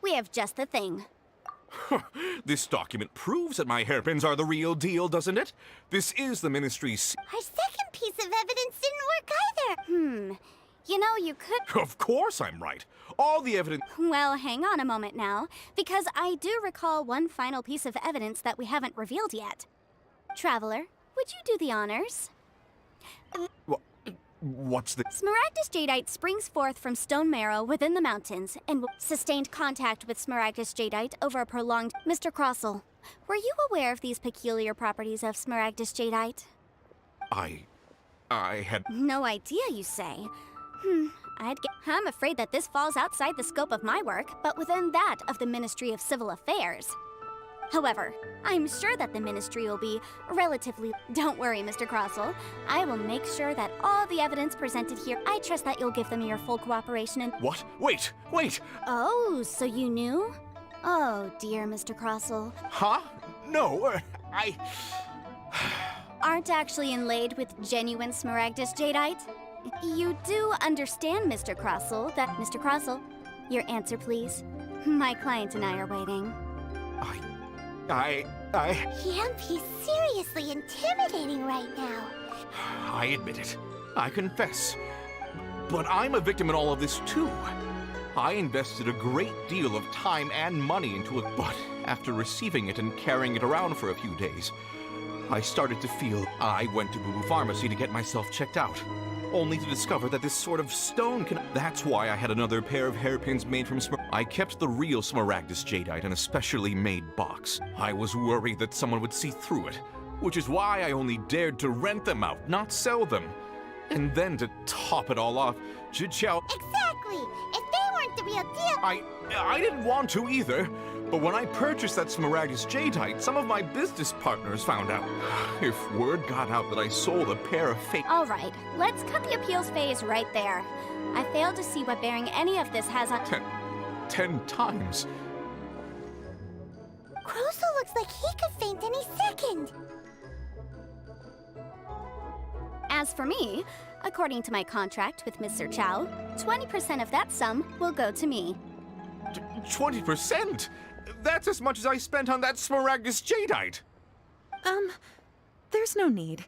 We have just the thing. This document proves that my hairpins are the real deal, doesn't it? This is the Ministry's... Our second piece of evidence didn't work either. You know, you could... Of course I'm right. All the evidence... Well, hang on a moment now, because I do recall one final piece of evidence that we haven't revealed yet. Traveler, would you do the honors? What's the... Smaragdus jadeite springs forth from stone marrow within the mountains and sustained contact with Smaragdus jadeite over a prolonged... Mr. Crossell, were you aware of these peculiar properties of Smaragdus jadeite? I had... No idea, you say? I'm afraid that this falls outside the scope of my work, but within that of the Ministry of Civil Affairs. However, I'm sure that the Ministry will be relatively... Don't worry, Mr. Crossell. I will make sure that all the evidence presented here... I trust that you'll give them your full cooperation and... What? Wait! Oh, so you knew? Oh, dear, Mr. Crossell. Huh? No, I... Aren't actually inlaid with genuine Smaragdus jadeite? You do understand, Mr. Crossell, that... Mr. Crossell, your answer, please. My client and I are waiting. Yamp, he's seriously intimidating right now. I admit it. I confess. But I'm a victim in all of this, too. I invested a great deal of time and money into it, but after receiving it and carrying it around for a few days, I started to feel... I went to Boo Boo Pharmacy to get myself checked out, only to discover that this sort of stone can... That's why I had another pair of hairpins made from I kept the real Smaragdus jadeite in a specially made box. I was worried that someone would see through it, which is why I only dared to rent them out, not sell them. And then to top it all off, Jiqiao... Exactly! If they weren't the real deal... I didn't want to either, but when I purchased that Smaragdus jadeite, some of my business partners found out. If word got out that I sold a pair of fake... All right, let's cut the appeals phase right there. I fail to see what bearing any of this has on... 10 times. Crossell looks like he could faint any second. As for me, according to my contract with Mr. Chow, 20% of that sum will go to me. 20%? That's as much as I spent on that Smaragdus jadeite. There's no need.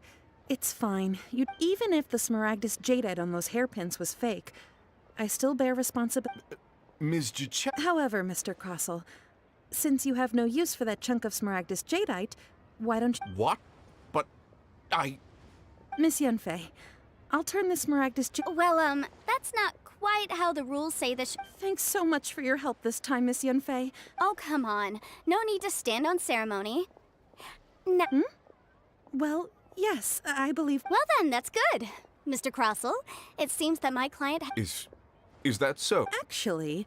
It's fine. Even if the Smaragdus jadeite on those hairpins was fake, I still bear responsibility. Ms. Jiqiao... However, Mr. Crossell, since you have no use for that chunk of Smaragdus jadeite, why don't you... What? But Miss Yunfei, I'll turn the Smaragdus Well, that's not quite how the rules say this. Thanks so much for your help this time, Miss Yunfei. Oh, come on. No need to stand on ceremony. Well, yes, I believe... Well then, that's good. Mr. Crossell, it seems that my client... Is that so? Actually,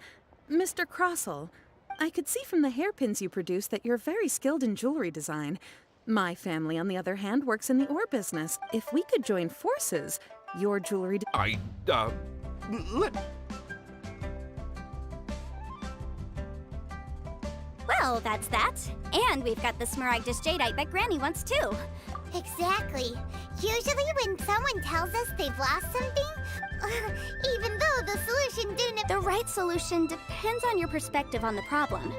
Mr. Crossell, I could see from the hairpins you produce that you're very skilled in jewelry design. My family, on the other hand, works in the ore business. If we could join forces, your jewelry... Well, that's that. And we've got the Smaragdus jadeite that Granny wants too. Exactly. Usually when someone tells us they've lost something, even though the solution didn't... The right solution depends on your perspective on the problem.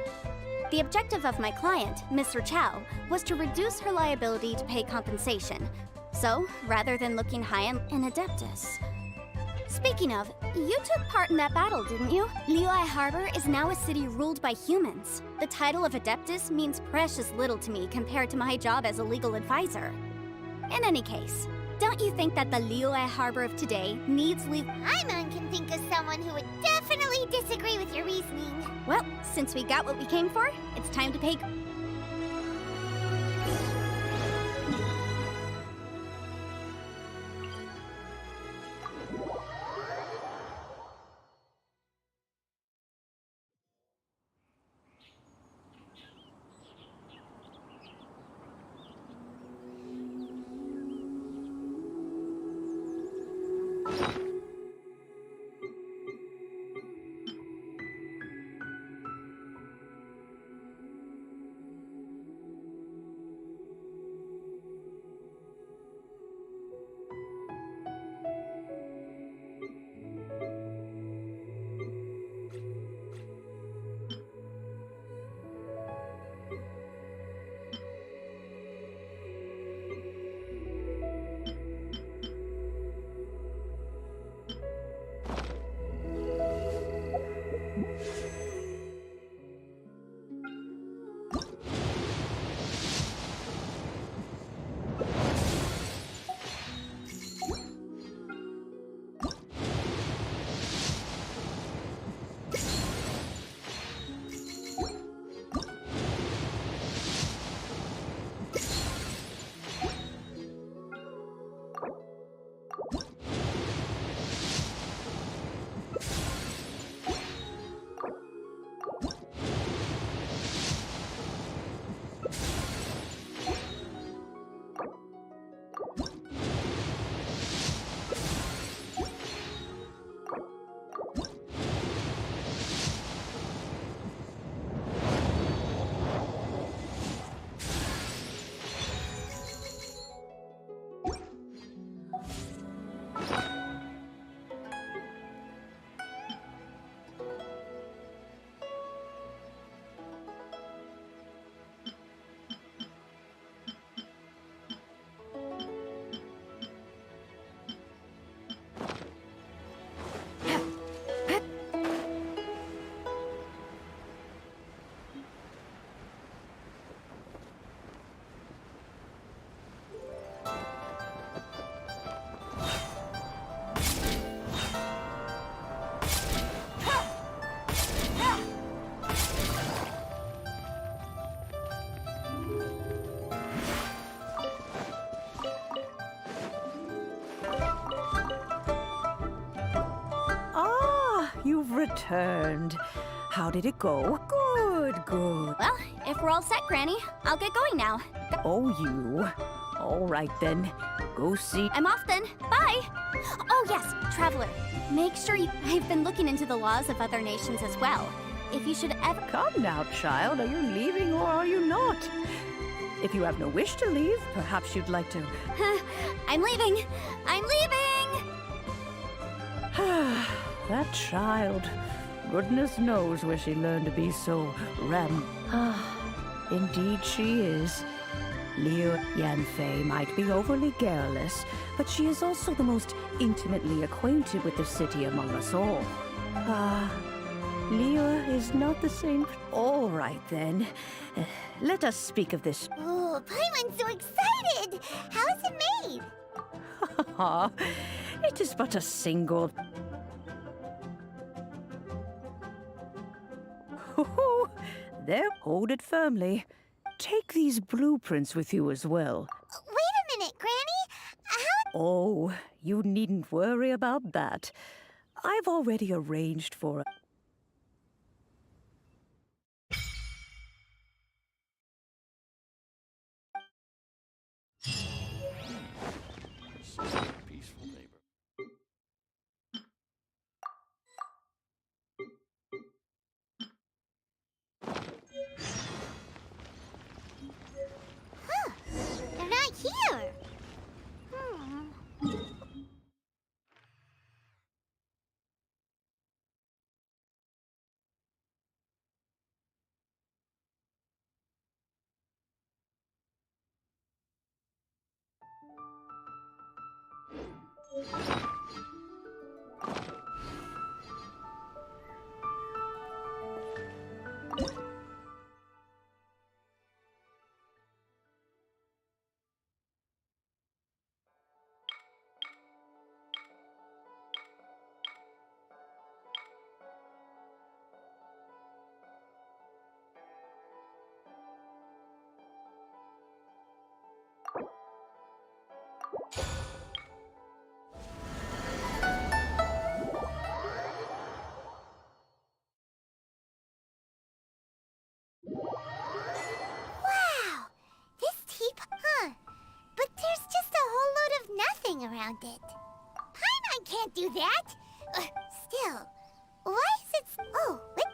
The objective of my client, Mr. Chow, was to reduce her liability to pay compensation. So, rather than looking high in Adeptus... Speaking of, you took part in that battle, didn't you? Liyue Harbor is now a city ruled by humans. The title of Adeptus means precious little to me compared to my job as a legal advisor. In any case, don't you think that the Liyue Harbor of today needs Paimon can think of someone who would definitely disagree with your reasoning. Well, since we got what we came for, it's time to pay... You've returned. How did it go? Good, good. Well, if we're all set, Granny, I'll get going now. Oh, you. All right, then. Go see. I'm off then. Bye! Oh, yes, Traveler. Make sure you... I've been looking into the laws of other nations as well. If you should ever... Come now, child. Are you leaving or are you not? If you have no wish to leave, perhaps you'd like to... I'm leaving! I'm leaving! That child. Goodness knows where she learned to be so Indeed she is. Liyue Yanfei might be overly garrulous, but she is also the most intimately acquainted with the city among us all. Liyue is not the same... All right, then. Let us speak of this. Oh, Paimon's so excited! How is it made? It is but a single... There, hold it firmly. Take these blueprints with you as well. Wait a minute, Granny! Oh, you needn't worry about that. I've already arranged for a... Peaceful neighbor. Huh. They're not here. it. Paimon can't do that! Still, why is it... Oh, wait.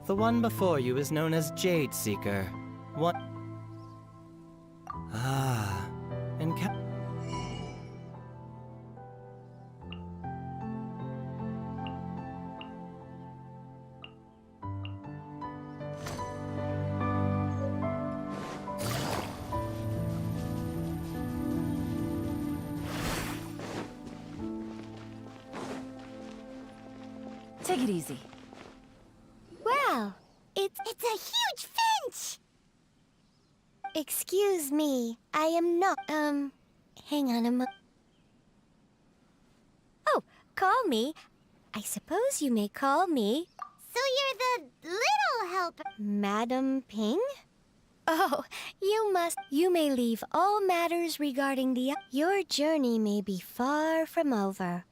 The one before you is known as Jade Seeker. What? Ah, and Take it easy. Wow, it's a huge finch! Excuse me, I am not, hang on a mo- Oh, call me. I suppose you may call me. So you're the little helper, Madam Ping? Oh, you may leave all matters regarding your journey may be far from over.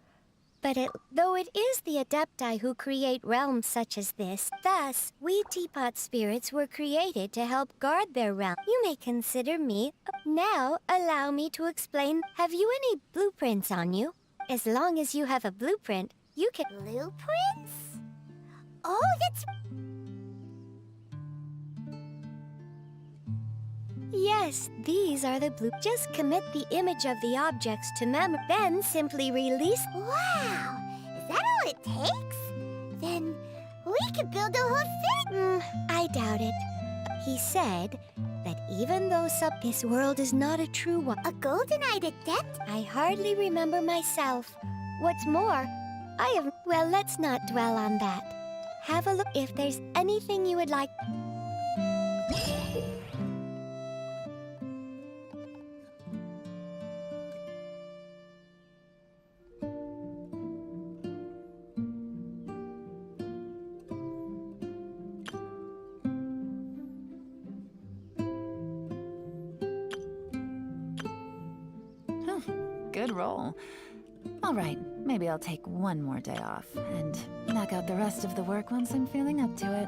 But though it is the Adepti who create realms such as this, thus, we teapot spirits were created to help guard their realm. You may consider me. Now, allow me to explain. Have you any blueprints on you? As long as you have a blueprint, you can... Blueprints? Oh, that's... Yes, these are the blue. Just commit the image of the objects to memory, then simply release. Wow! Is that all it takes? Then we could build a whole city. I doubt it. He said that even though this world is not a true one, a golden-eyed adept? I hardly remember myself. What's more, well, let's not dwell on that. Have a look if there's anything you would like. Good roll. All right, maybe I'll take one more day off and knock out the rest of the work once I'm feeling up to it.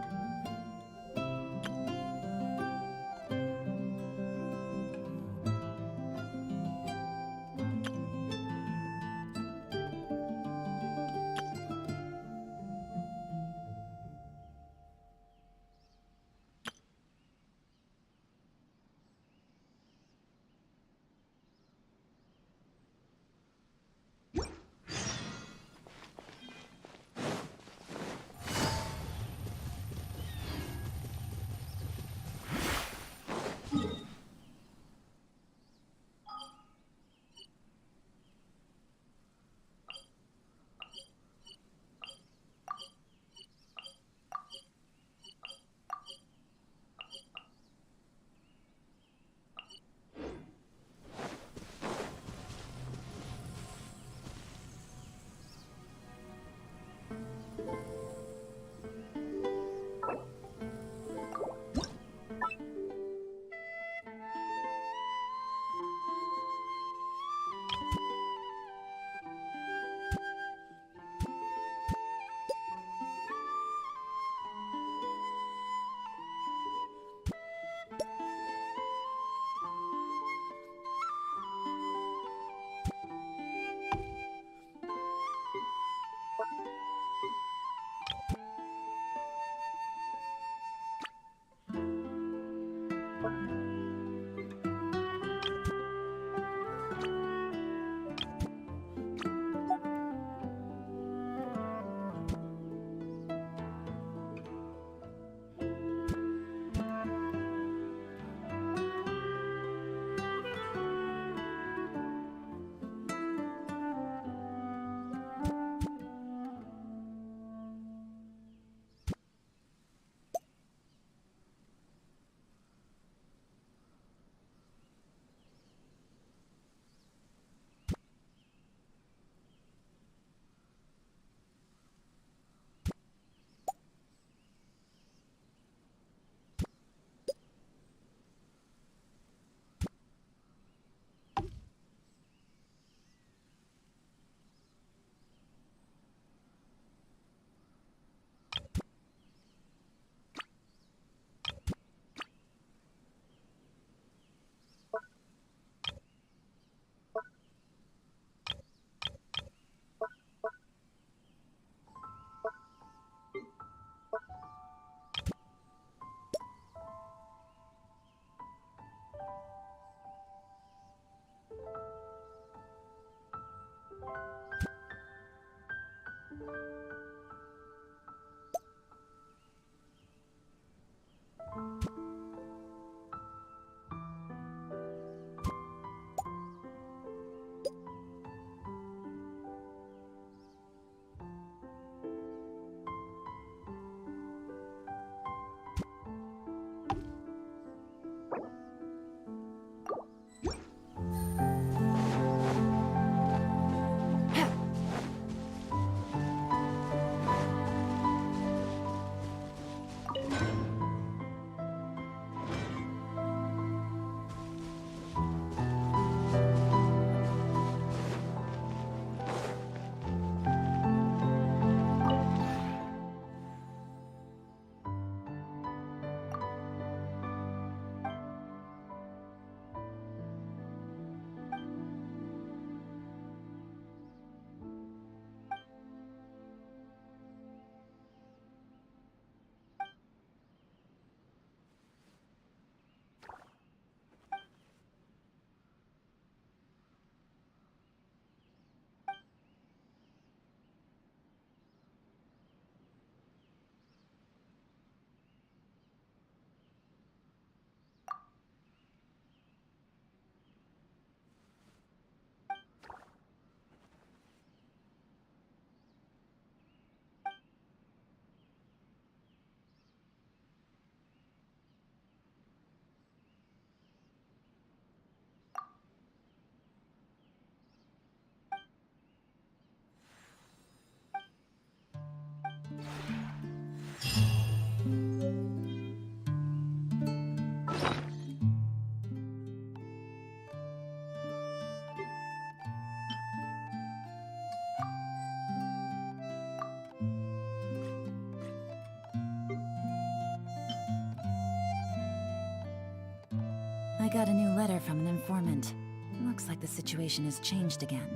I got a new letter from an informant. Looks like the situation has changed again.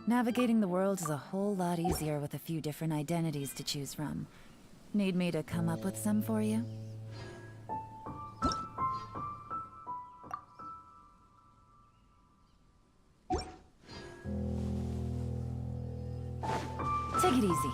Navigating the world is a whole lot easier with a few different identities to choose from. Need me to come up with some for you? Take it easy.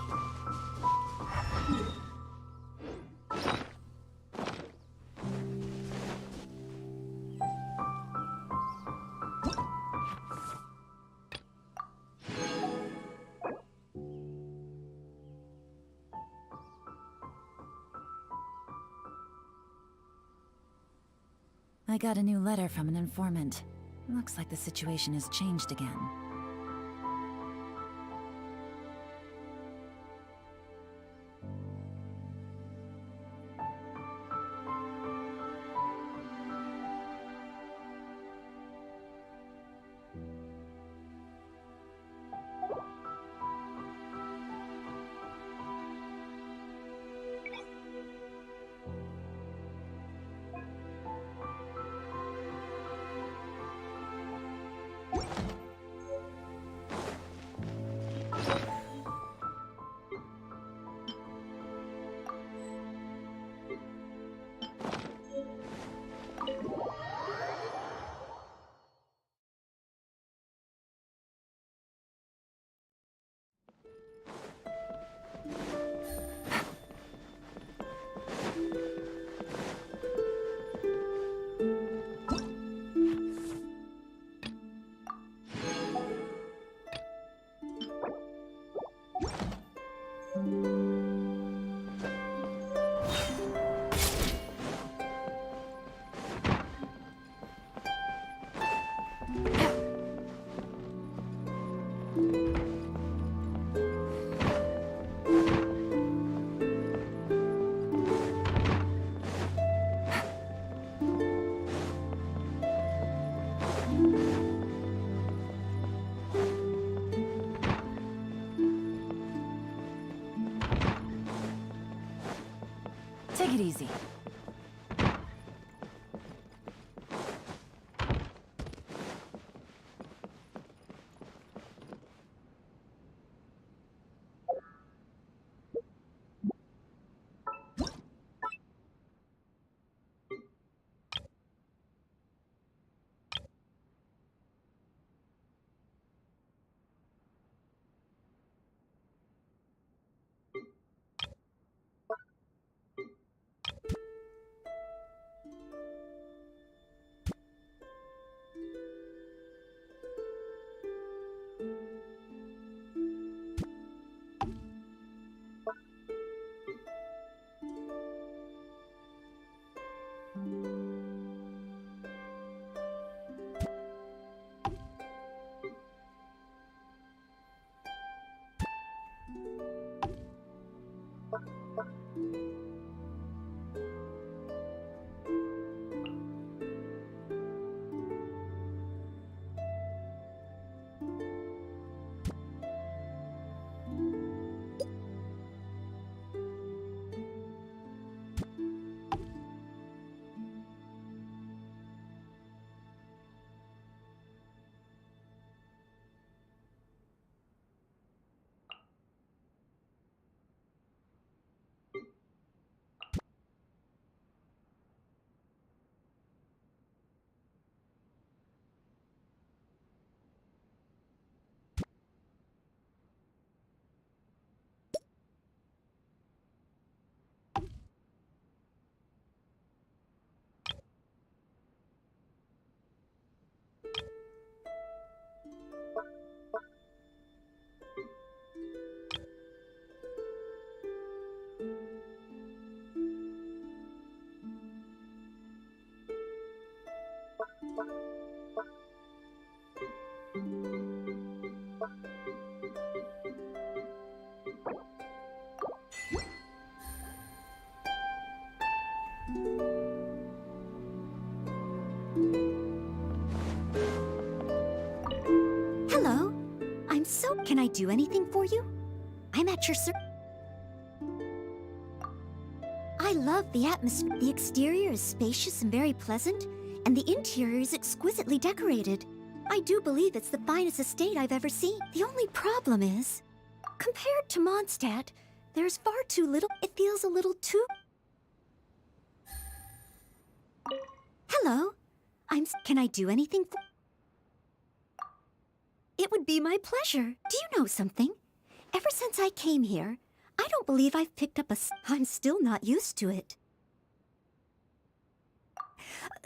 I got a new letter from an informant. Looks like the situation has changed again. Take it easy. Hello. Can I do anything for you? I'm at your I love the atmosphere. The exterior is spacious and very pleasant, and the interior is exquisitely decorated. I do believe it's the finest estate I've ever seen. The only problem is, compared to Mondstadt, there's far too little. It feels a little too... Hello. Can I do anything for... It would be my pleasure. Do you know something? Ever since I came here, I don't believe I've picked up I'm still not used to it.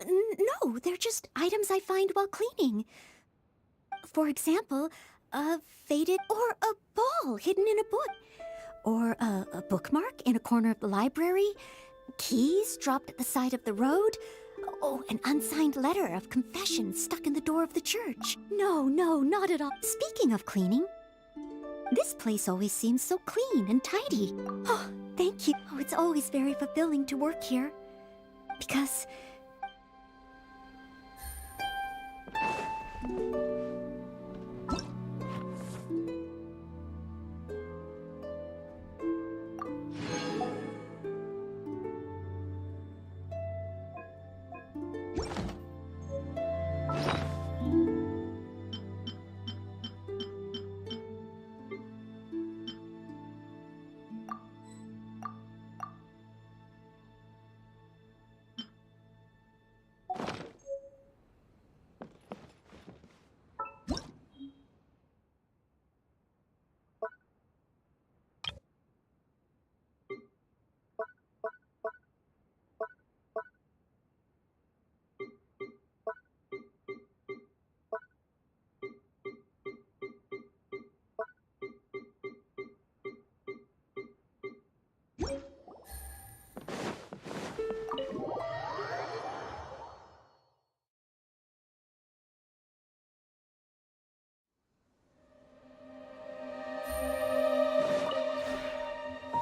No, they're just items I find while cleaning. For example, a faded or a ball hidden in a book. Or a bookmark in a corner of the library. Keys dropped at the side of the road. Oh, an unsigned letter of confession stuck in the door of the church. No, not at all. Speaking of cleaning, this place always seems so clean and tidy. Oh, thank you. Oh, it's always very fulfilling to work here. Because...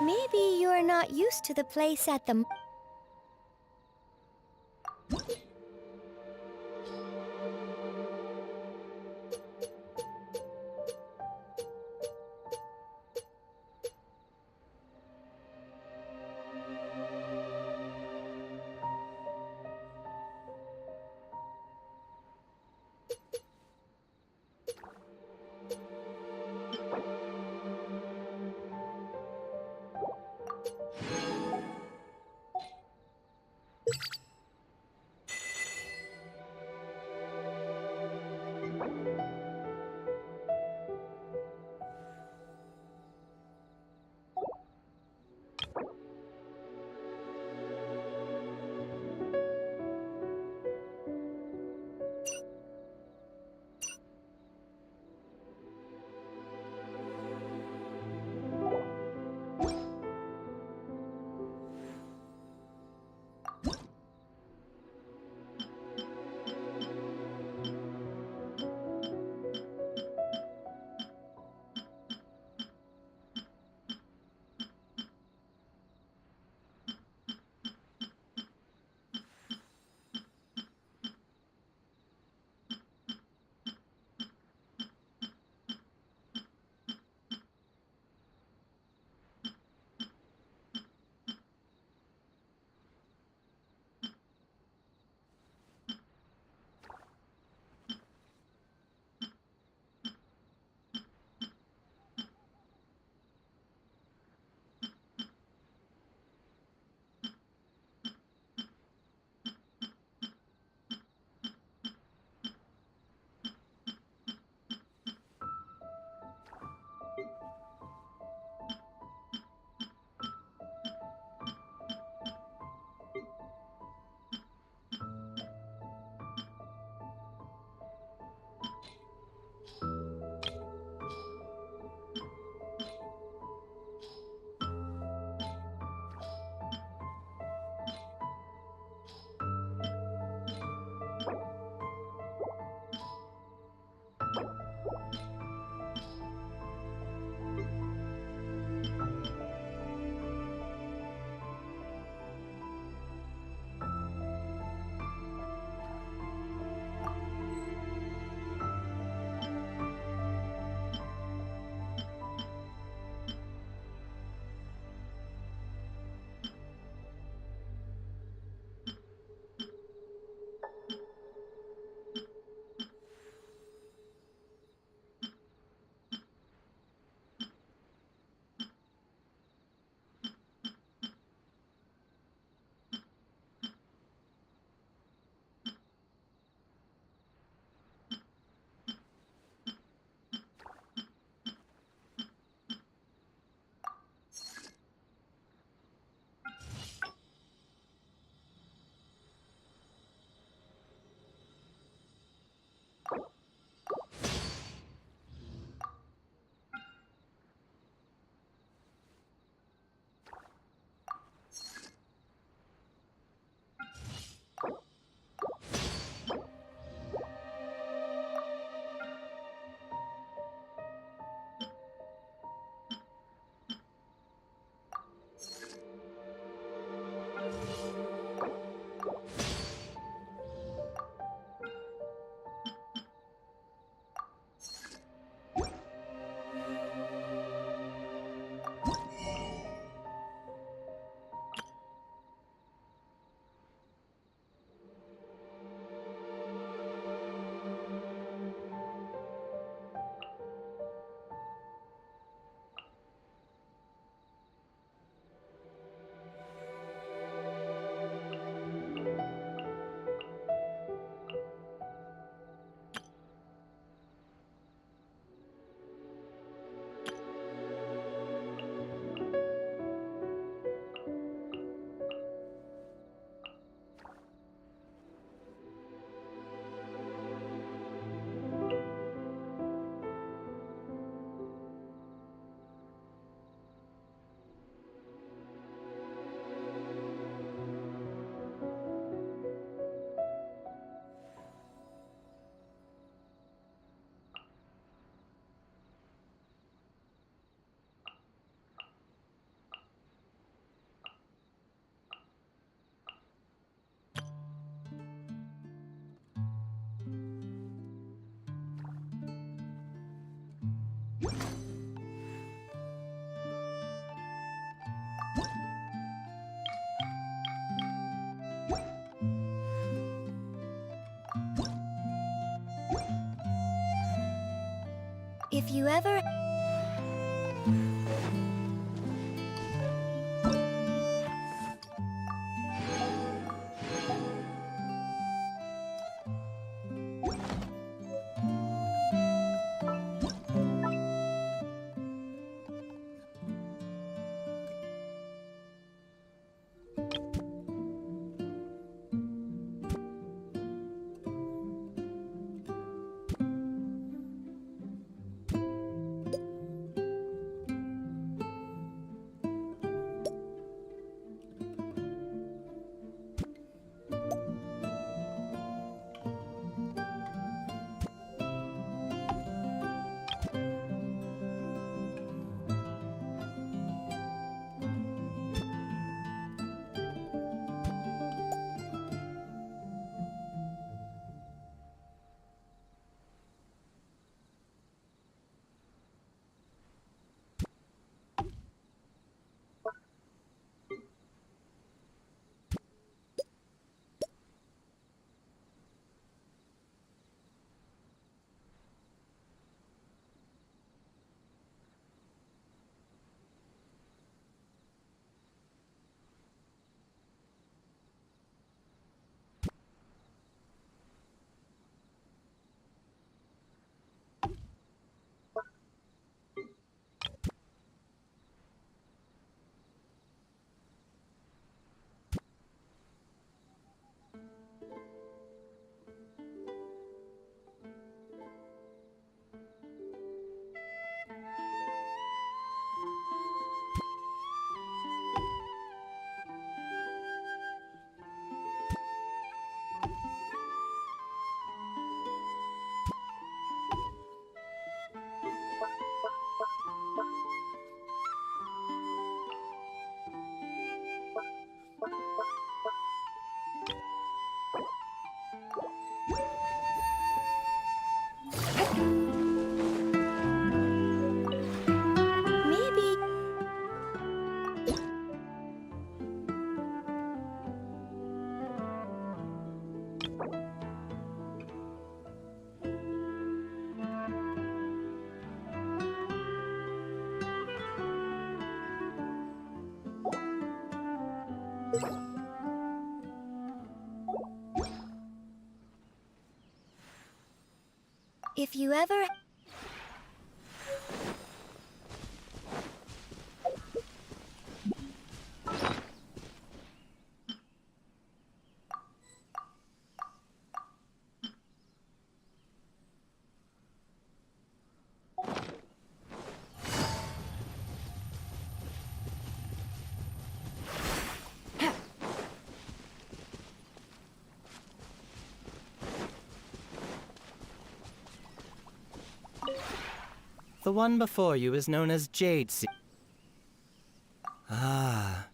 Maybe you're not used to the place at the... If you ever... Maybe... If you ever... The one before you is known as Jade Seeker. Ah.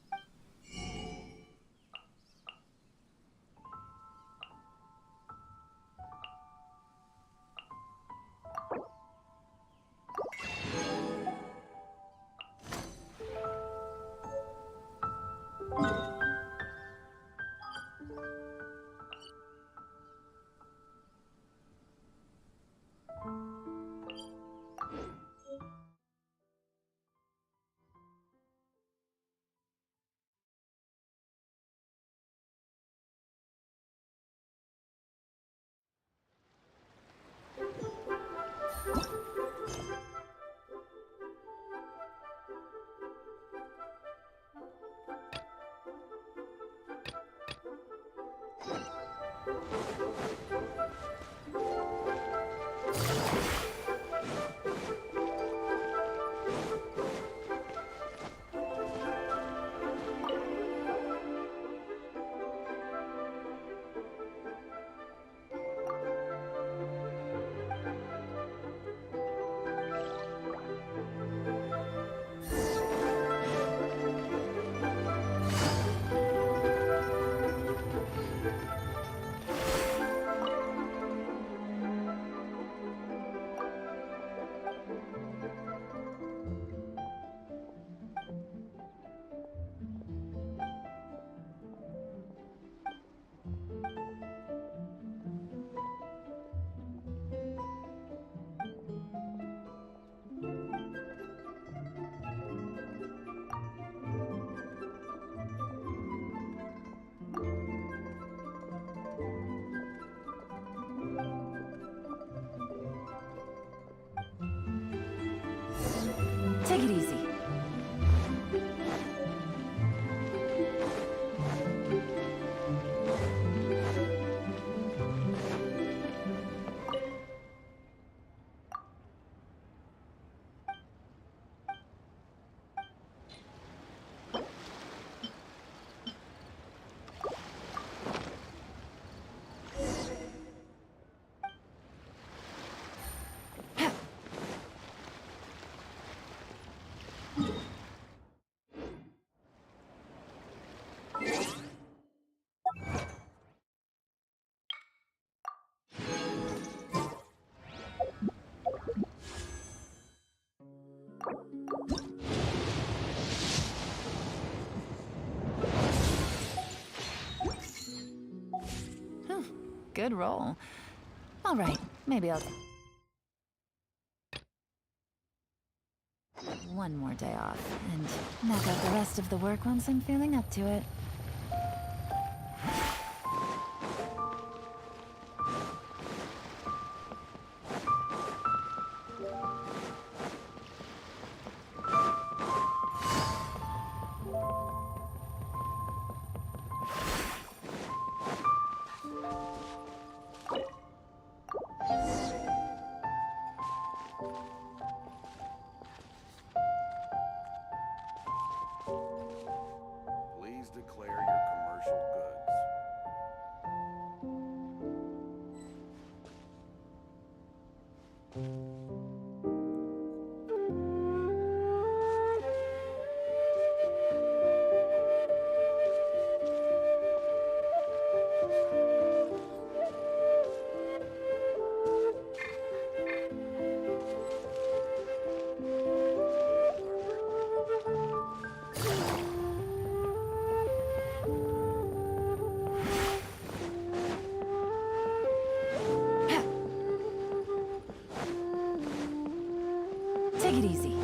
Good roll. All right, maybe I'll... one more day off, and knock out the rest of the work once I'm feeling up to it. Please declare your commercial goods. Take it easy.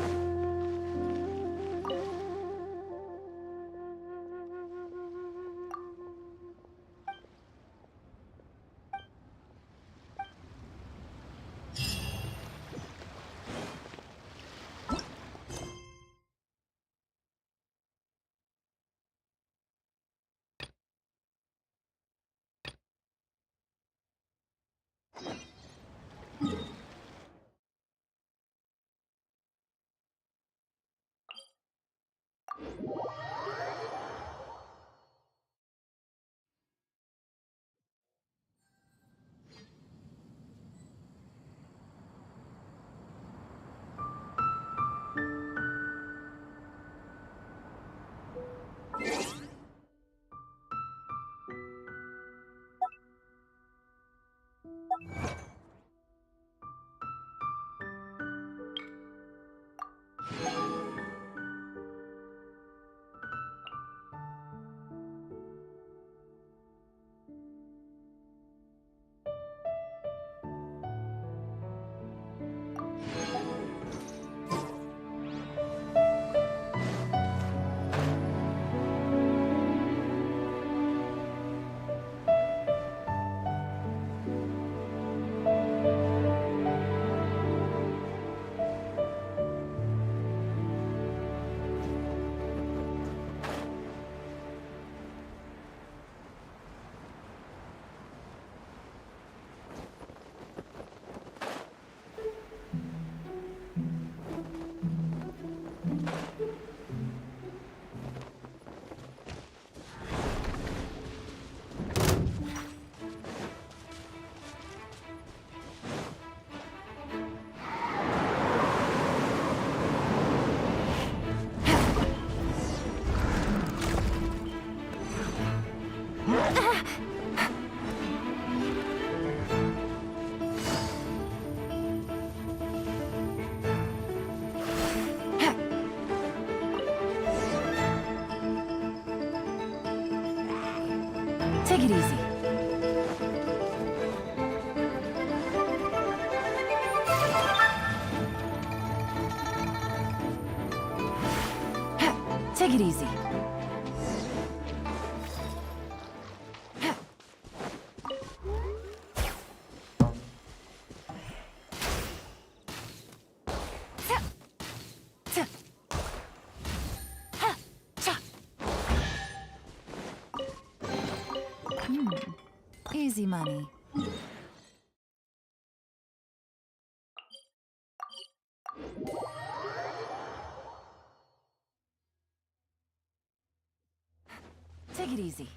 Take it easy. Take it easy. Easy money. Take it easy.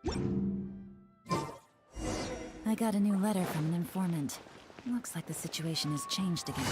I got a new letter from an informant. Looks like the situation has changed again.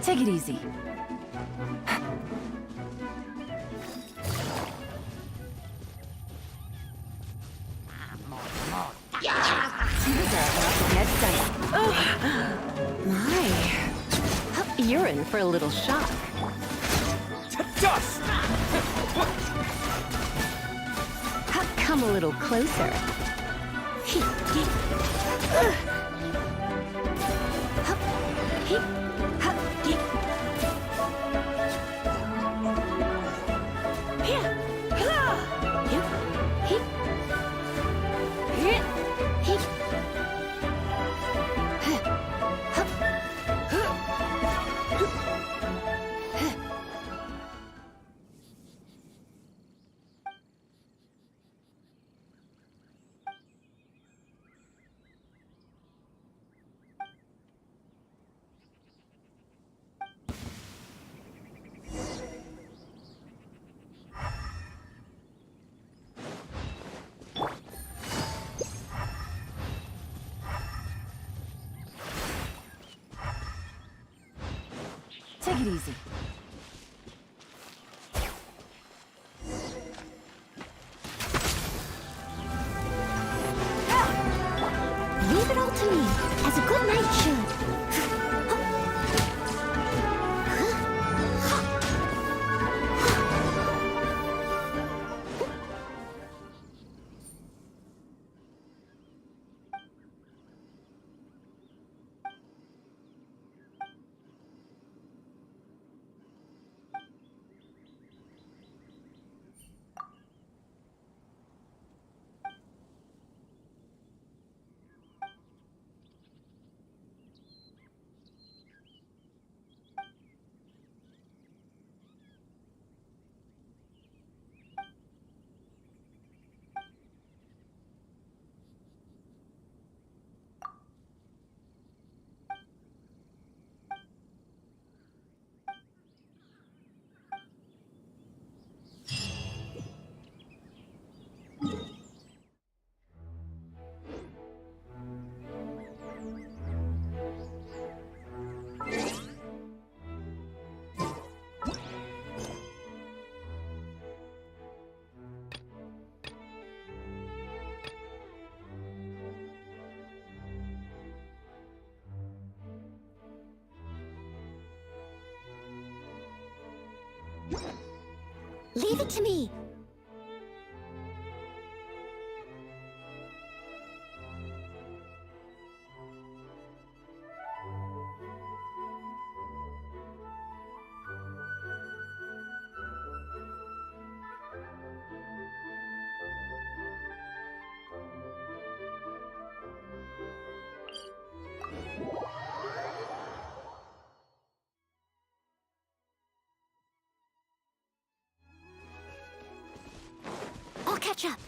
Take it easy. My. You're in for a little shock. Dust! Come a little closer. Take it easy. Leave it all to me, as a good knight should. Leave it to me. catch up.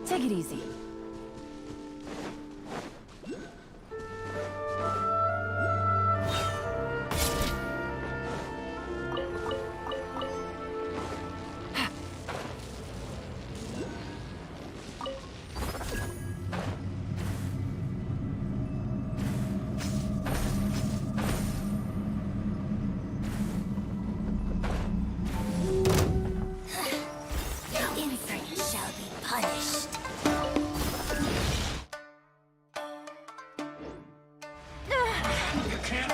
Take it easy. Insult shall be punished. You can't.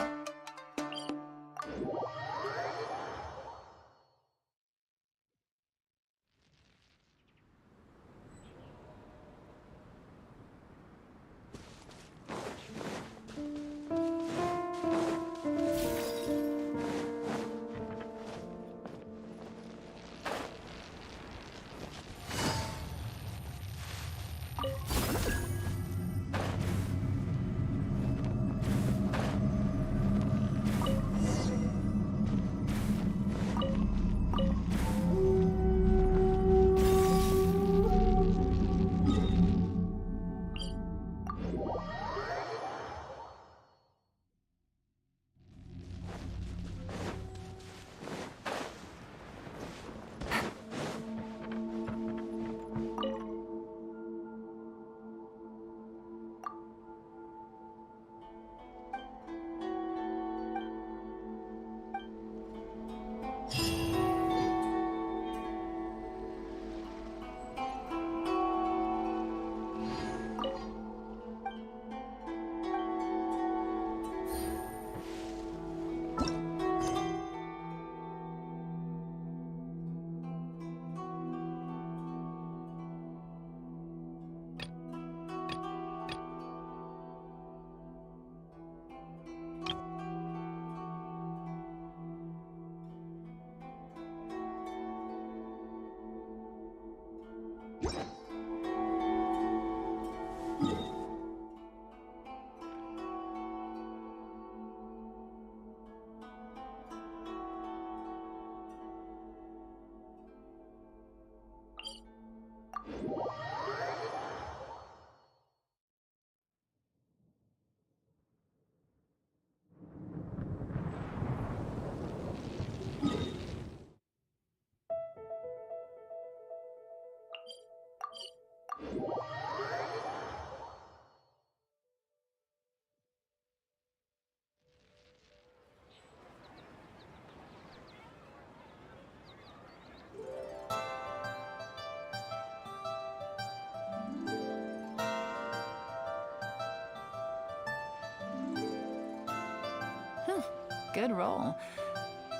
Good roll.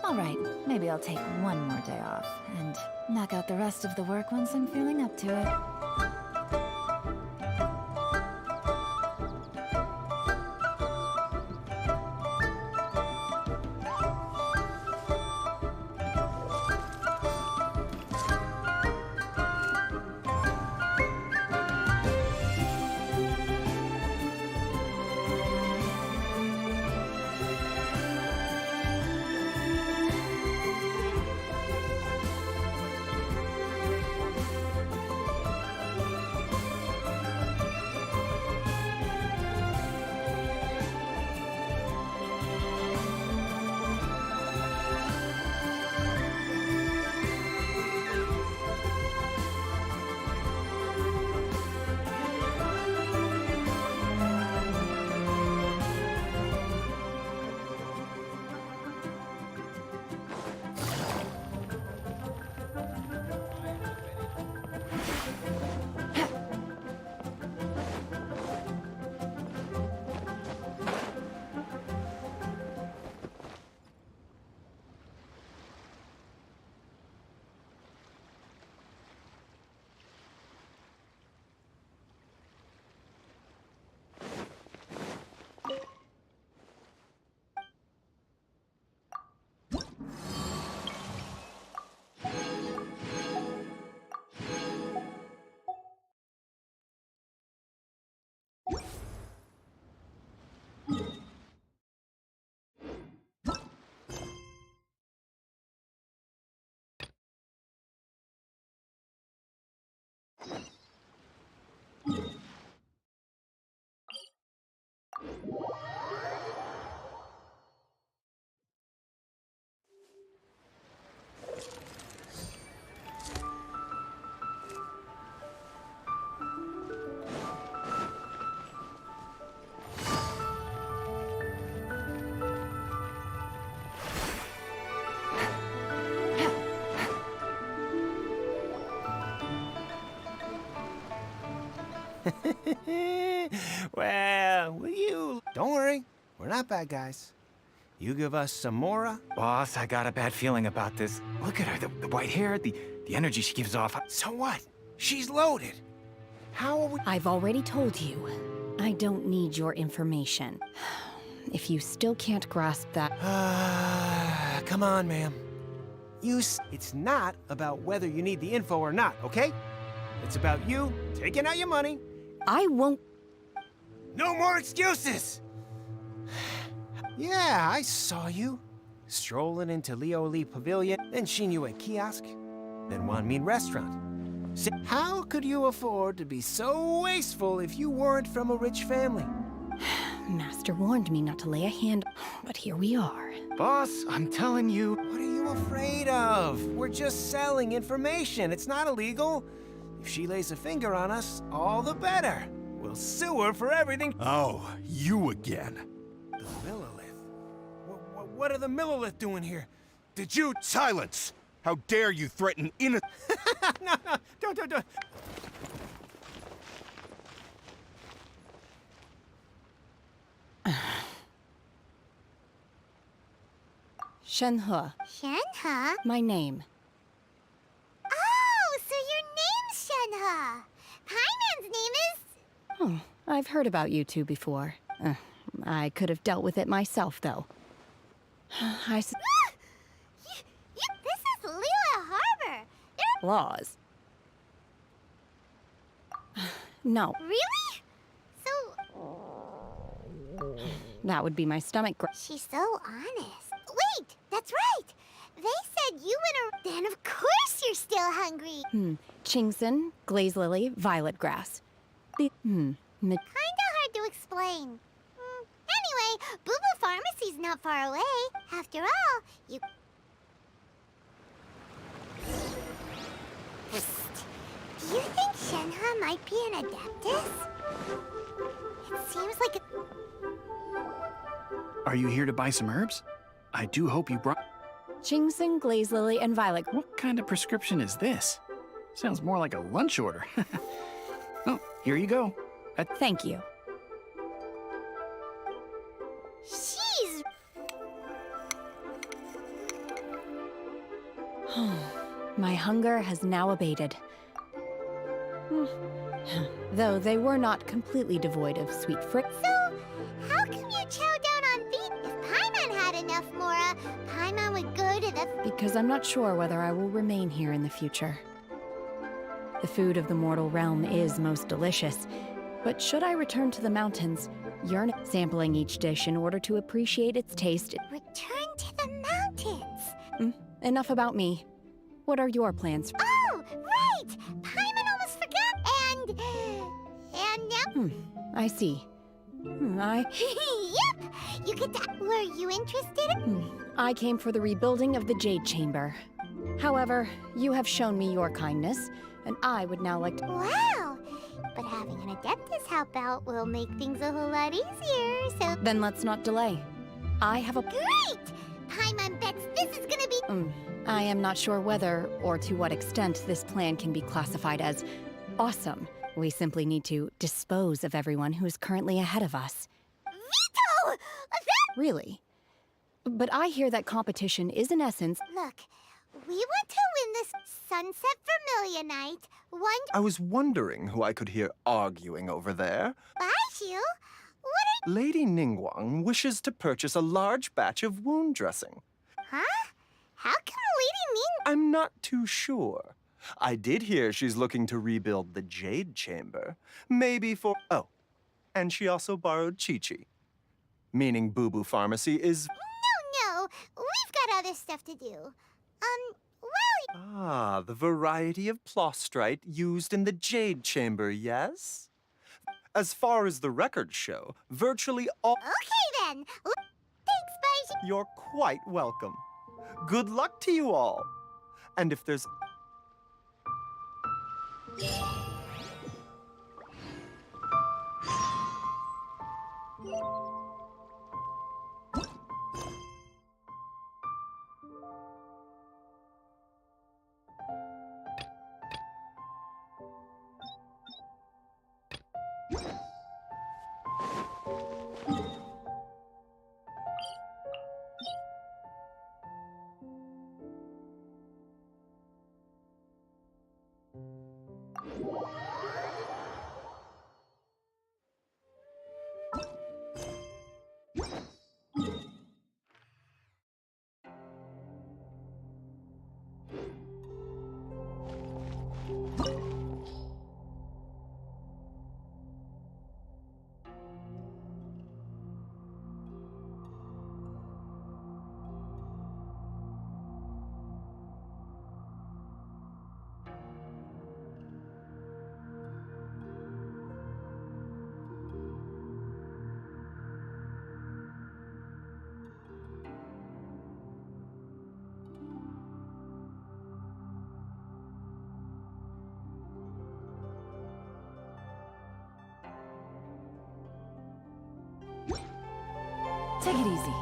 All right, maybe I'll take one more day off and knock out the rest of the work once I'm feeling up to it. Well, will you... Don't worry, we're not bad guys. You give us some Mora. Boss, I got a bad feeling about this. Look at her, the white hair, the energy she gives off. So what? She's loaded. How are we... I've already told you. I don't need your information. If you still can't grasp that... Come on, ma'am. It's not about whether you need the info or not, okay? It's about you taking out your money. I won't... No more excuses! Yeah, I saw you. Strolling into Leo Lee Pavilion, then seen you at kiosk, then Wan Min restaurant. How could you afford to be so wasteful if you weren't from a rich family? Master warned me not to lay a hand, but here we are. Boss, I'm telling you. What are you afraid of? We're just selling information. It's not illegal. If she lays a finger on us, all the better. We'll sue her for everything. Oh, you again. The Millilith. What are the Millilith doing here? Did you... Silence! How dare you threaten innocent... No, don't. Shenhe. Shenhe? My name. Oh, so your name's Shenhe. Paiman's name is... Oh, I've heard about you two before. I could have dealt with it myself, though. This is Liyue Harbor. Laws. No. Really? So... That would be my stomach. She's so honest. Wait, that's right. They said you went Then of course you're still hungry. Chingson, glaze lily, violet grass. Kinda hard to explain. Anyway, Boo Boo Pharmacy's not far away. After all, you... Psst. Do you think Shenhe might be an Adeptus? It seems like a... Are you here to buy some herbs? I do hope you brought... Chingson, glaze lily, and violet... What kind of prescription is this? Sounds more like a lunch order. Oh, here you go. Thank you. She's... My hunger has now abated. Though they were not completely devoid of sweet fruit. So, how come you chow down on feet? If Paimon had enough Mora, Paimon would go to the... Because I'm not sure whether I will remain here in the future. The food of the mortal realm is most delicious, but should I return to the mountains, yearn sampling each dish in order to appreciate its taste... Return to the mountains! Enough about me. What are your plans? Oh, right! Paimon almost forgot, and now... I see. Yep! You get that. Were you interested in... I came for the rebuilding of the Jade Chamber. However, you have shown me your kindness, and I would now like to... Wow! But having an Adeptus help out will make things a whole lot easier, so... Then let's not delay. I have a... Great! Paimon bets this is gonna be... I am not sure whether, or to what extent, this plan can be classified as awesome. We simply need to dispose of everyone who is currently ahead of us. Veto! Really? But I hear that competition is in essence... Look, we want to win this Sunset Vermilion Night. I was wondering who I could hear arguing over there. Baishu? Lady Ningguang wishes to purchase a large batch of wound dressing. Huh? How come Lady Ning... I'm not too sure. I did hear she's looking to rebuild the Jade Chamber. Maybe for... Oh, and she also borrowed Chi-Chi. Meaning Boo Boo Pharmacy is... No, we've got other stuff to do. The variety of plostrite used in the Jade Chamber, yes? As far as the records show, virtually all... Okay then! Thanks, Baishu! You're quite welcome. Good luck to you all. And if there's... Take it easy.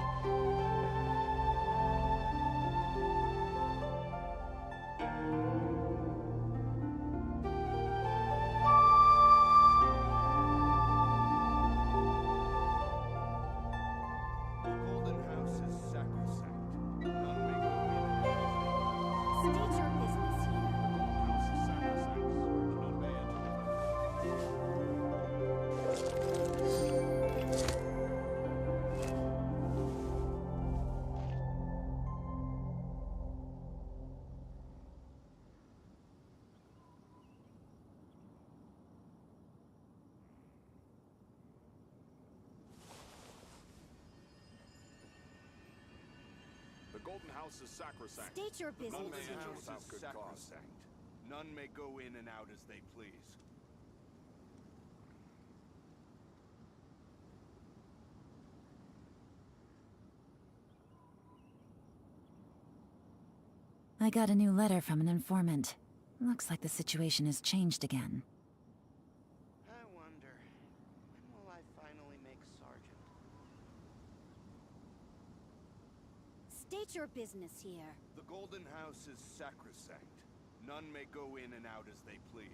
The Golden House is sacrosanct. State your None business may here. enter without good cause. None may go in and out as they please. I got a new letter from an informant. Looks like the situation has changed again. I wonder, when will I finally make Sergeant? State your business here. The Golden House is sacrosanct. None may go in and out as they please.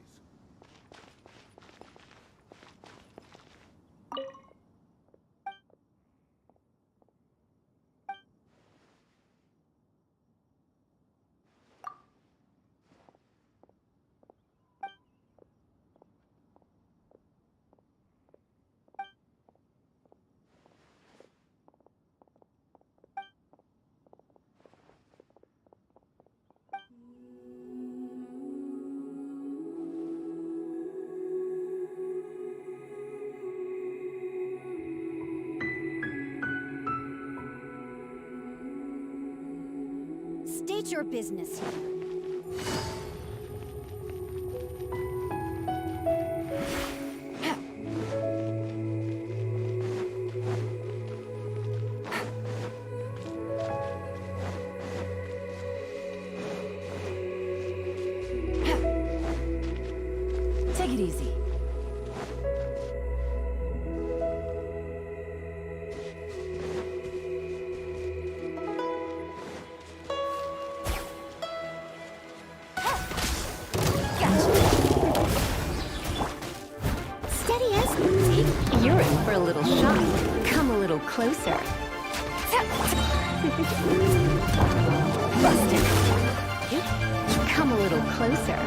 State your business here. Take it easy. Steady as you're in for a little shock. Come a little closer. Busted. Come a little closer.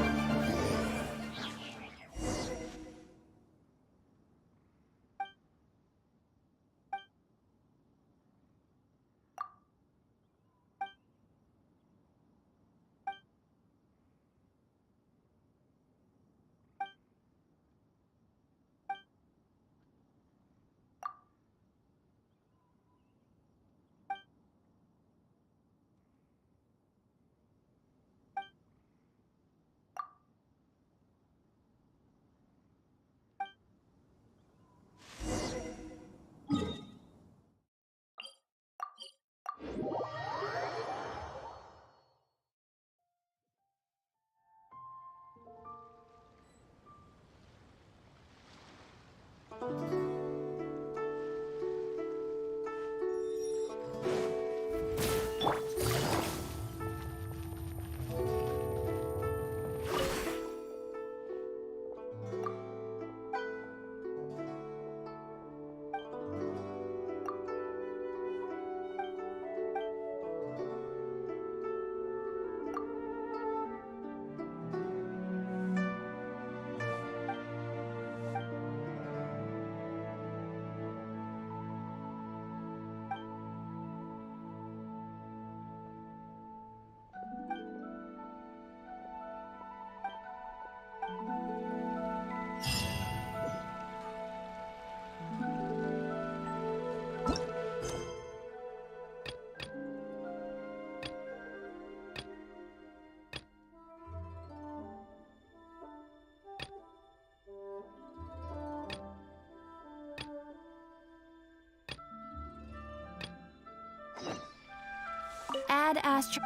Add astro...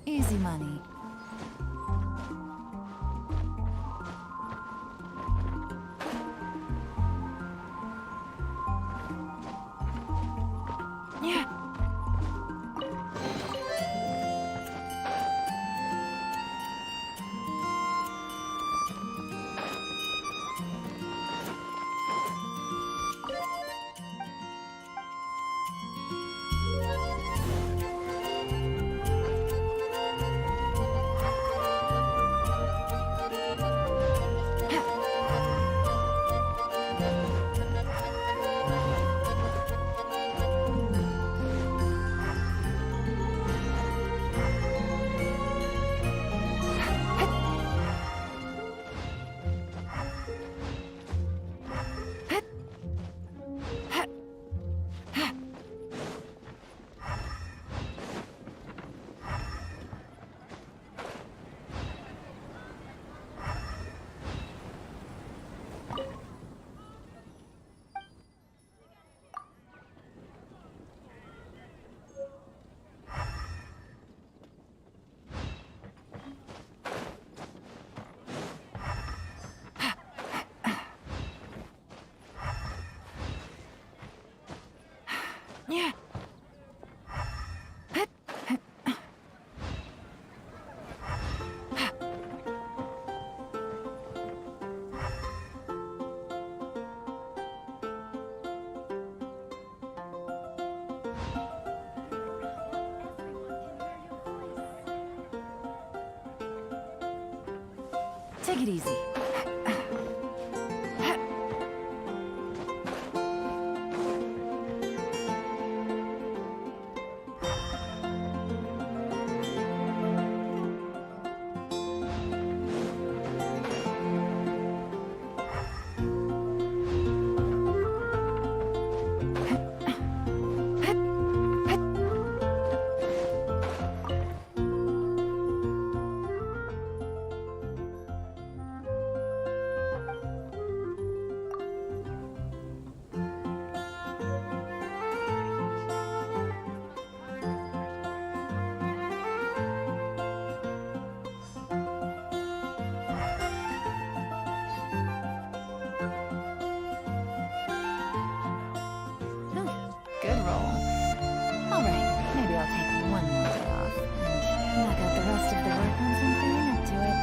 Easy money. Yeah. Yeah. Take it easy. Good roll. All right, maybe I'll take one more day off and knock out the rest of the work once I'm feeling up to it.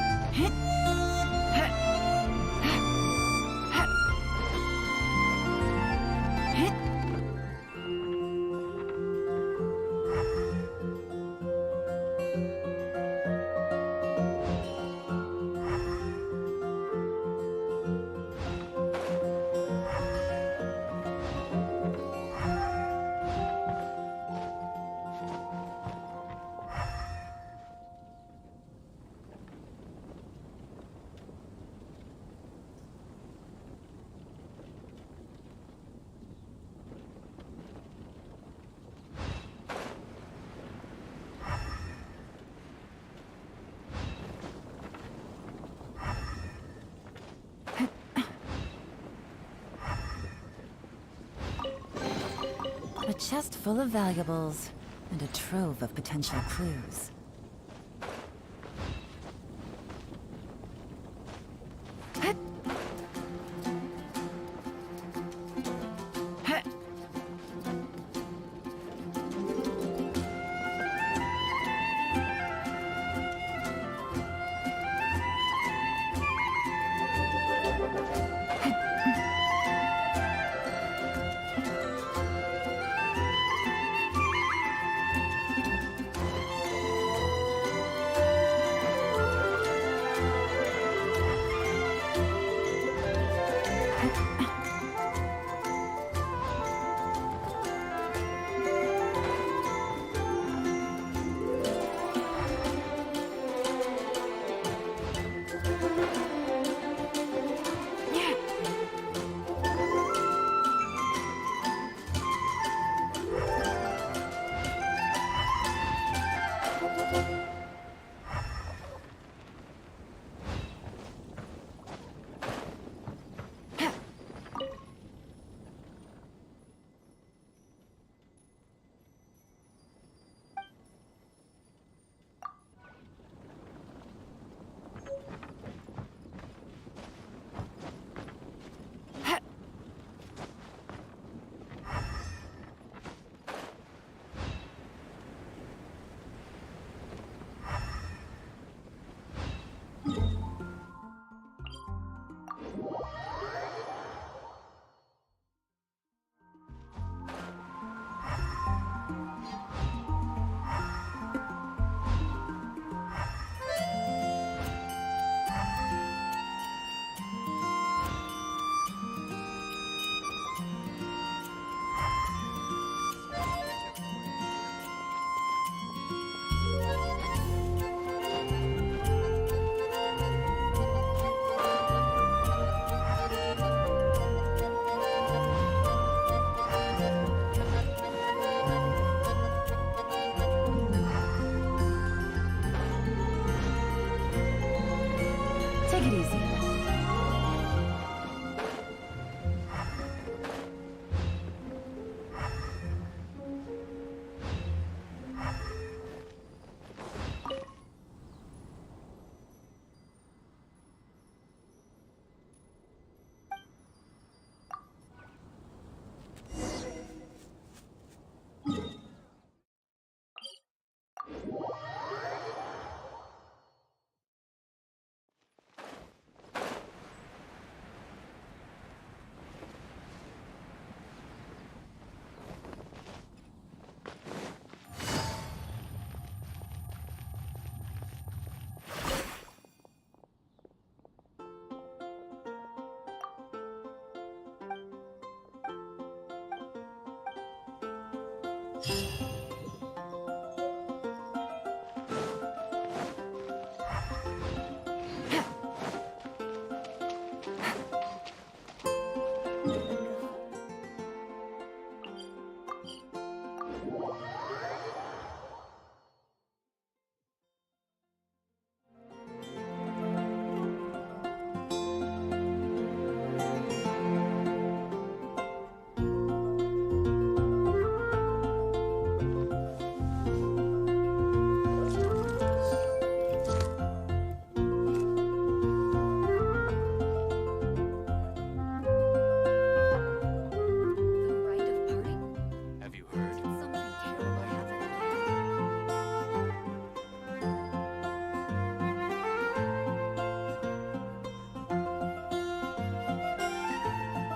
A chest full of valuables and a trove of potential clues. easier.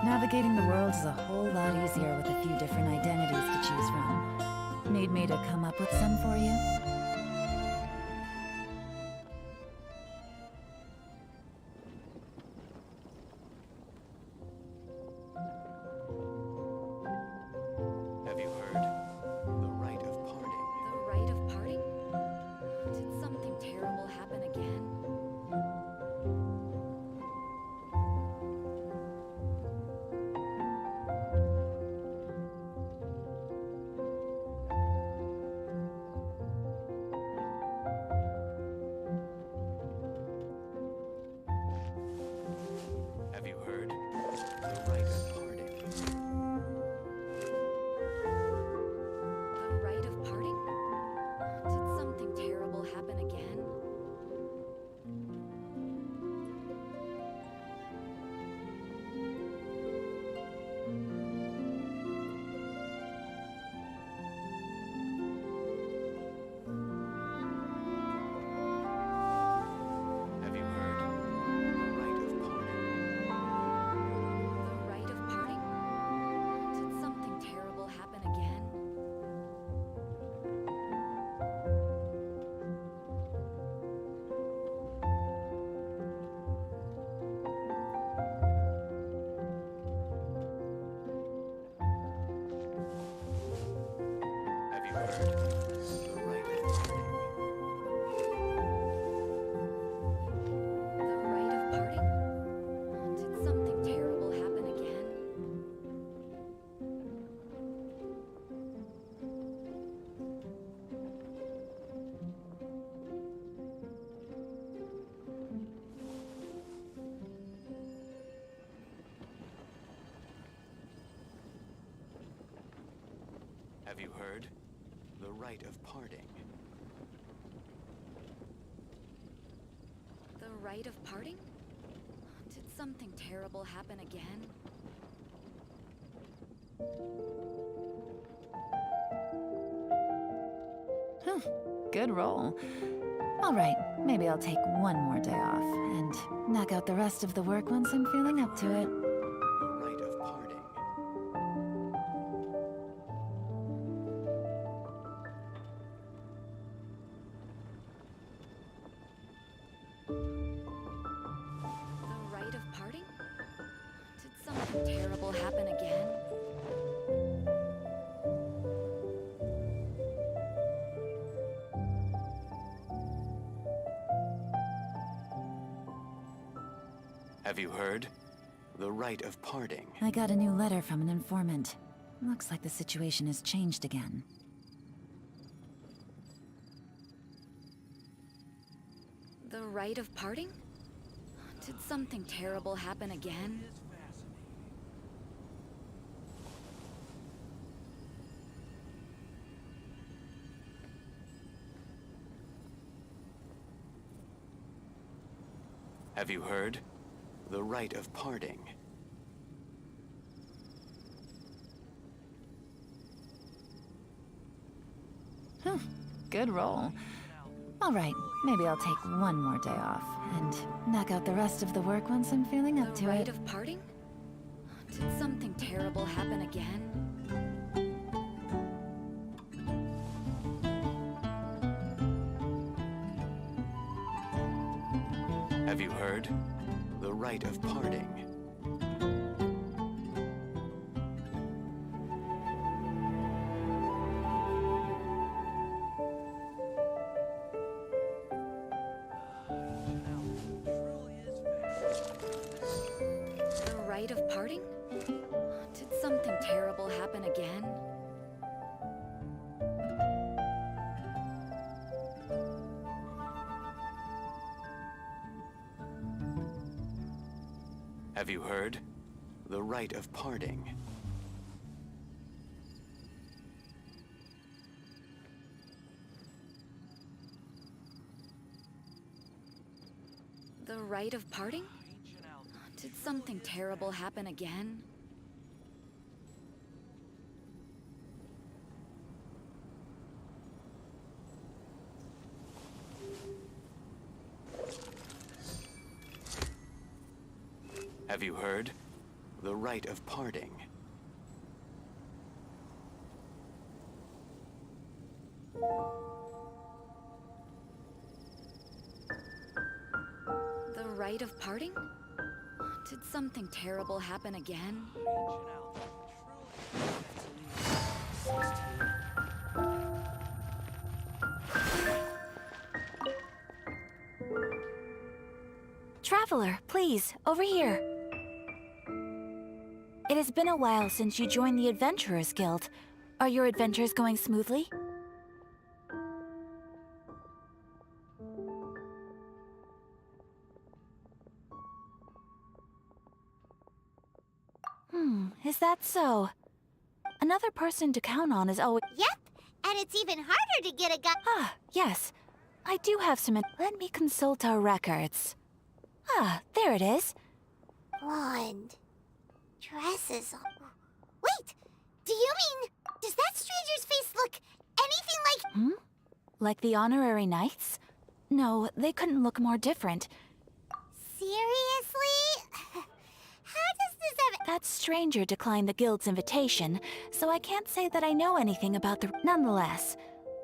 Navigating the world is a whole lot easier with a few different identities to choose from. Need me to come up with some for you? Have you heard? The rite of parting. The rite of parting? Did something terrible happen again? Have you heard? The rite of parting. The rite of parting? Did something terrible happen again? Have you heard? The rite of parting. The rite of parting? Did something terrible happen again? Have you heard? The rite of parting. The rite of parting? Did something terrible happen again? Have you heard? The rite of parting. The rite of parting? Did something terrible happen again? Good roll. All right, maybe I'll take one more day off and knock out the rest of the work once I'm feeling up to it. The rite of parting. The rite of parting? Did something terrible happen again? Have you heard? The rite of parting. I got a new letter from an informant. Looks like the situation has changed again. The rite of parting? Did something terrible happen again? Have you heard? The rite of parting. Good roll. All right, maybe I'll take one more day off and knock out the rest of the work once I'm feeling up to it. The rite of parting? Did something terrible happen again? Have you heard? The rite of parting. The rite of parting? Did something terrible happen again? Have you heard? The rite of parting. The rite of parting? Did something terrible happen again? Have you heard? The rite of parting. The rite of parting? Did something terrible happen again? Traveler, please, over here. It has been a while since you joined the Adventurers Guild. Are your adventures going smoothly? Is that so? Another person to count on is always— Yep, and it's even harder to get a gun. Ah, yes. I do have some— Let me consult our records. Ah, there it is. Blonde. Dresses on. Wait! Do you mean... Does that stranger's face look anything like... Like the honorary knights? No, they couldn't look more different. Seriously? How does this have... That stranger declined the guild's invitation, so I can't say that I know anything about the... Nonetheless,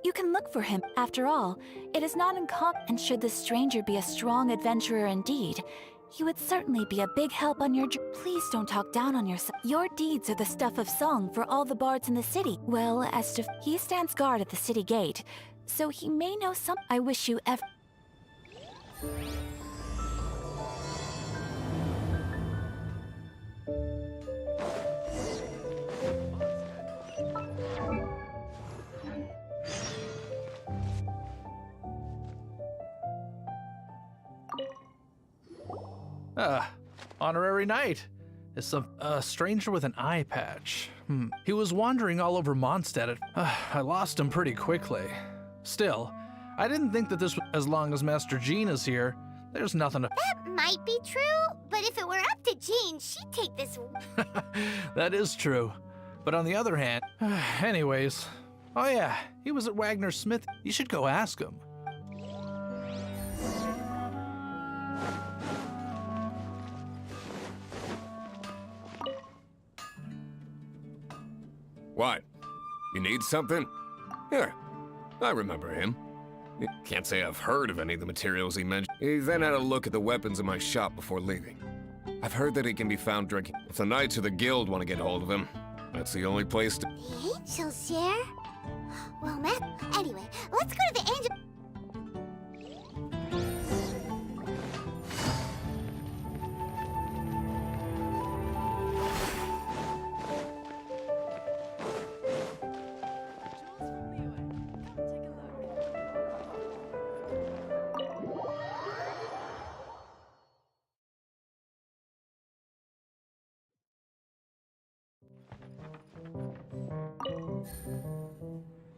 you can look for him. After all, it is not uncommon, and should the stranger be a strong adventurer indeed, he would certainly be a big help on your journey. Please don't talk down on yourself. Your deeds are the stuff of song for all the bards in the city. Well, as to... He stands guard at the city gate, so he may know some... I wish you ever... Honorary knight. Is some stranger with an eye patch. He was wandering all over Mondstadt. I lost him pretty quickly. Still, I didn't think that this was as long as Master Jean is here. There's nothing to— That might be true, but if it were up to Jean, she'd take this... That is true. But on the other hand, anyways. Oh yeah, he was at Wagner Smith. You should go ask him. What? You need something? Here, I remember him. Can't say I've heard of any of the materials he mentioned. He then had a look at the weapons in my shop before leaving. I've heard that he can be found drinking. If the Knights of the Guild want to get hold of him, that's the only place to— The angels share? Well, Matt, anyway, let's go to the angel...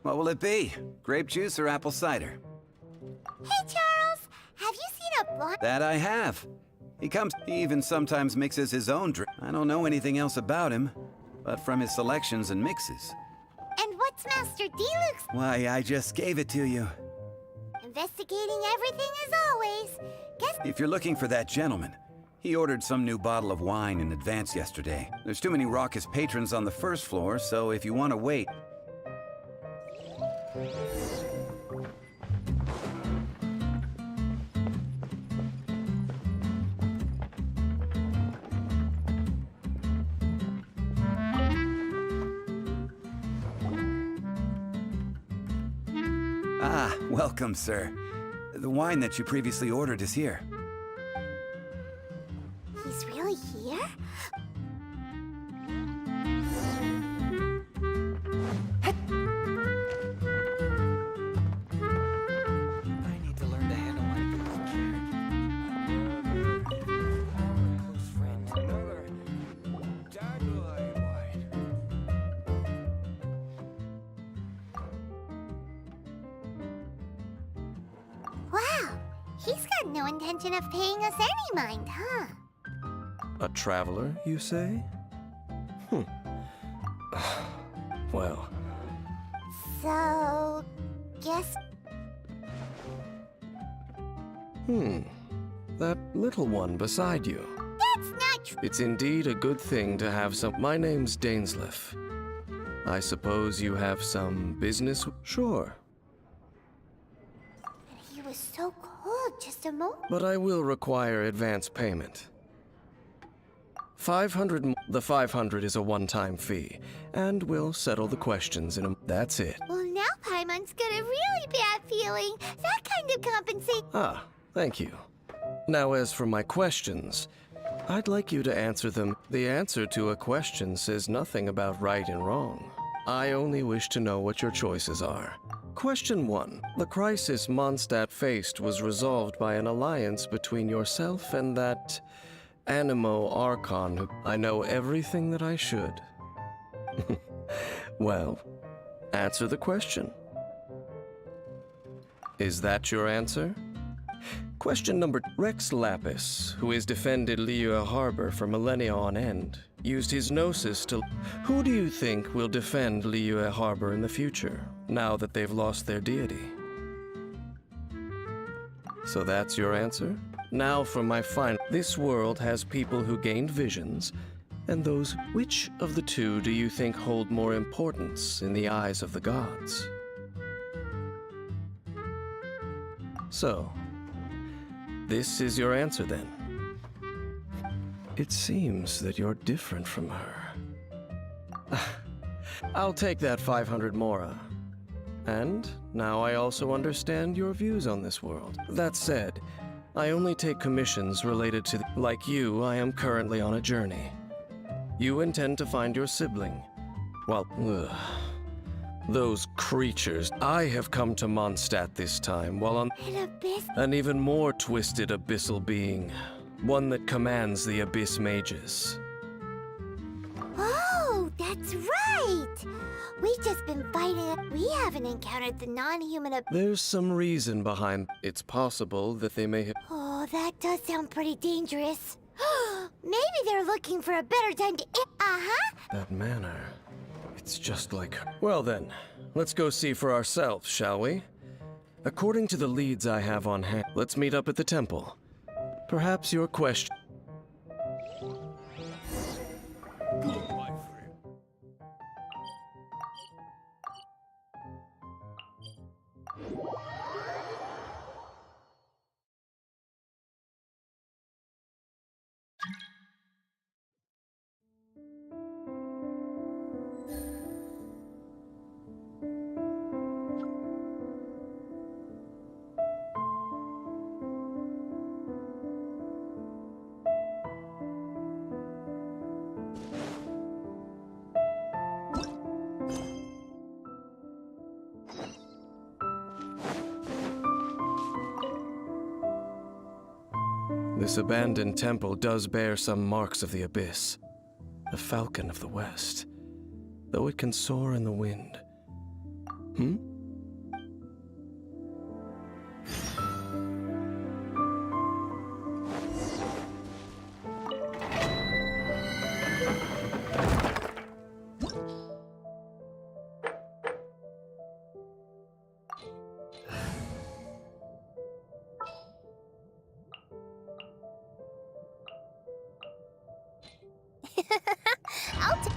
What will it be? Grape juice or apple cider? Hey, Charles! Have you seen a blonde? That I have. He even sometimes mixes his own drink. I don't know anything else about him, but from his selections and mixes. And what's Master Deluxe? Why, I just gave it to you. Investigating everything as always. Guess If you're looking for that gentleman, he ordered some new bottle of wine in advance yesterday. There's too many raucous patrons on the first floor, so if you want to wait... Ah, welcome, sir. The wine that you previously ordered is here. he's really here? I need to learn to handle my business here. Close friend. Another dandelion wine. Wow, he's got no intention of paying us any mind, huh? A traveler, you say? Hmm. Well, So, guess that little one beside you. that's not true. It's indeed a good thing to have some. My name's Dainsleif. I suppose you have some business? Sure, He was so cold just a moment. but I will require advance payment. 500. The 500 is a one-time fee, and we'll settle the questions in a. That's it. Well, now Paimon's got a really bad feeling. That kind of compensate. Ah, thank you. Now, as for my questions, I'd like you to answer them. The answer to a question says nothing about right and wrong. I only wish to know what your choices are. Question 1. The crisis Mondstadt faced was resolved by an alliance between yourself and that Animo Archon who... I know everything that I should. Well, answer the question. Is that your answer? Question number... Rex Lapis, who has defended Liyue Harbor for millennia on end, used his gnosis to... Who do you think will defend Liyue Harbor in the future, now that they've lost their deity? So that's your answer? Now for my final... This world has people who gained visions, and those... Which of the two do you think hold more importance in the eyes of the gods? So, this is your answer then. It seems that you're different from her. I'll take that 500 mora. And now I also understand your views on this world. That said, I only take commissions related to... Like you, I am currently on a journey. You intend to find your sibling. Well, those creatures. I have come to Mondstadt this time, while on... An abyss? An even more twisted abyssal being. One that commands the Abyss Mages. Oh, that's right! We've just been fighting. We haven't encountered the non-human There's some reason behind... It's possible that they may have... Oh, that does sound pretty dangerous. Maybe they're looking for a better time to... Uh-huh. That manner... It's just like her. Well then, let's go see for ourselves, shall we? According to the leads I have on hand, let's meet up at the temple. Perhaps your question... This abandoned temple does bear some marks of the Abyss. The Falcon of the West. Though it can soar in the wind, Hmm? I'll t-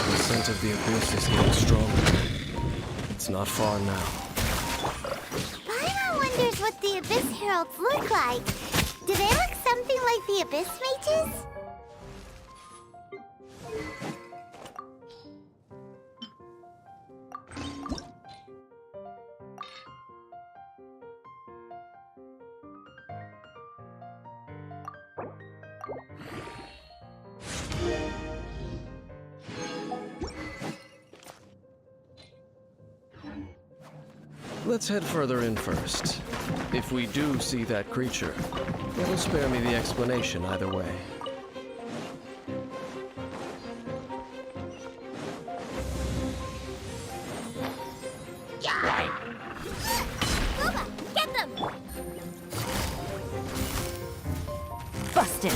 The scent of the abyss is getting stronger. It's not far now. Paimon wonders what the Abyss Heralds look like. Do they look something like the Abyss Mages? Let's head further in first. If we do see that creature, it'll spare me the explanation either way. Booba, get them! Busted.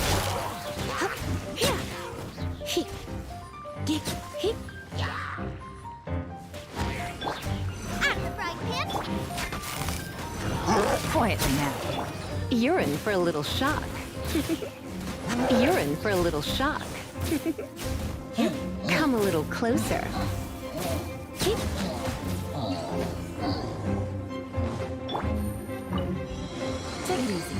Quietly now. You're in for a little shock. You're in for a little shock. Come a little closer. Take it easy.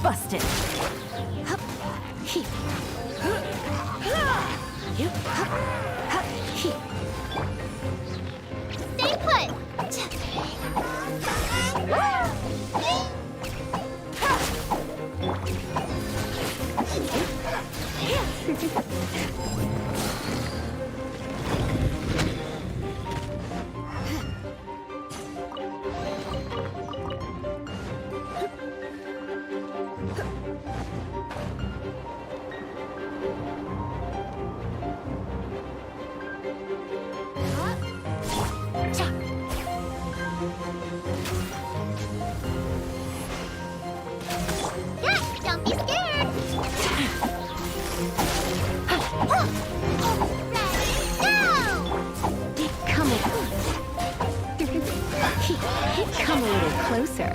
Busted. Stay put! Yeah, don't be scared! Come a little closer.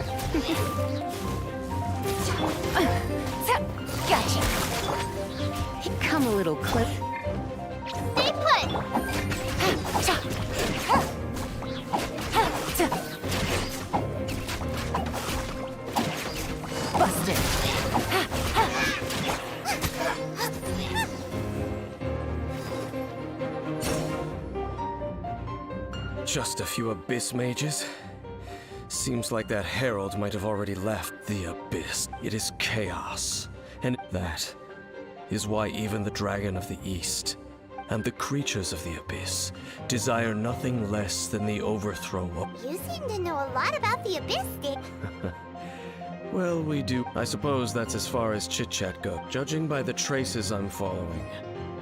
Gotcha. Come a little closer. Stay put! Busted. Just a few abyss mages? Seems like that herald might have already left the abyss. It is chaos, and that is why even the dragon of the east and the creatures of the abyss desire nothing less than the overthrow of... You seem to know a lot about the Abyss, Dick. Well, we do. I suppose that's as far as chit-chat goes. Judging by the traces I'm following,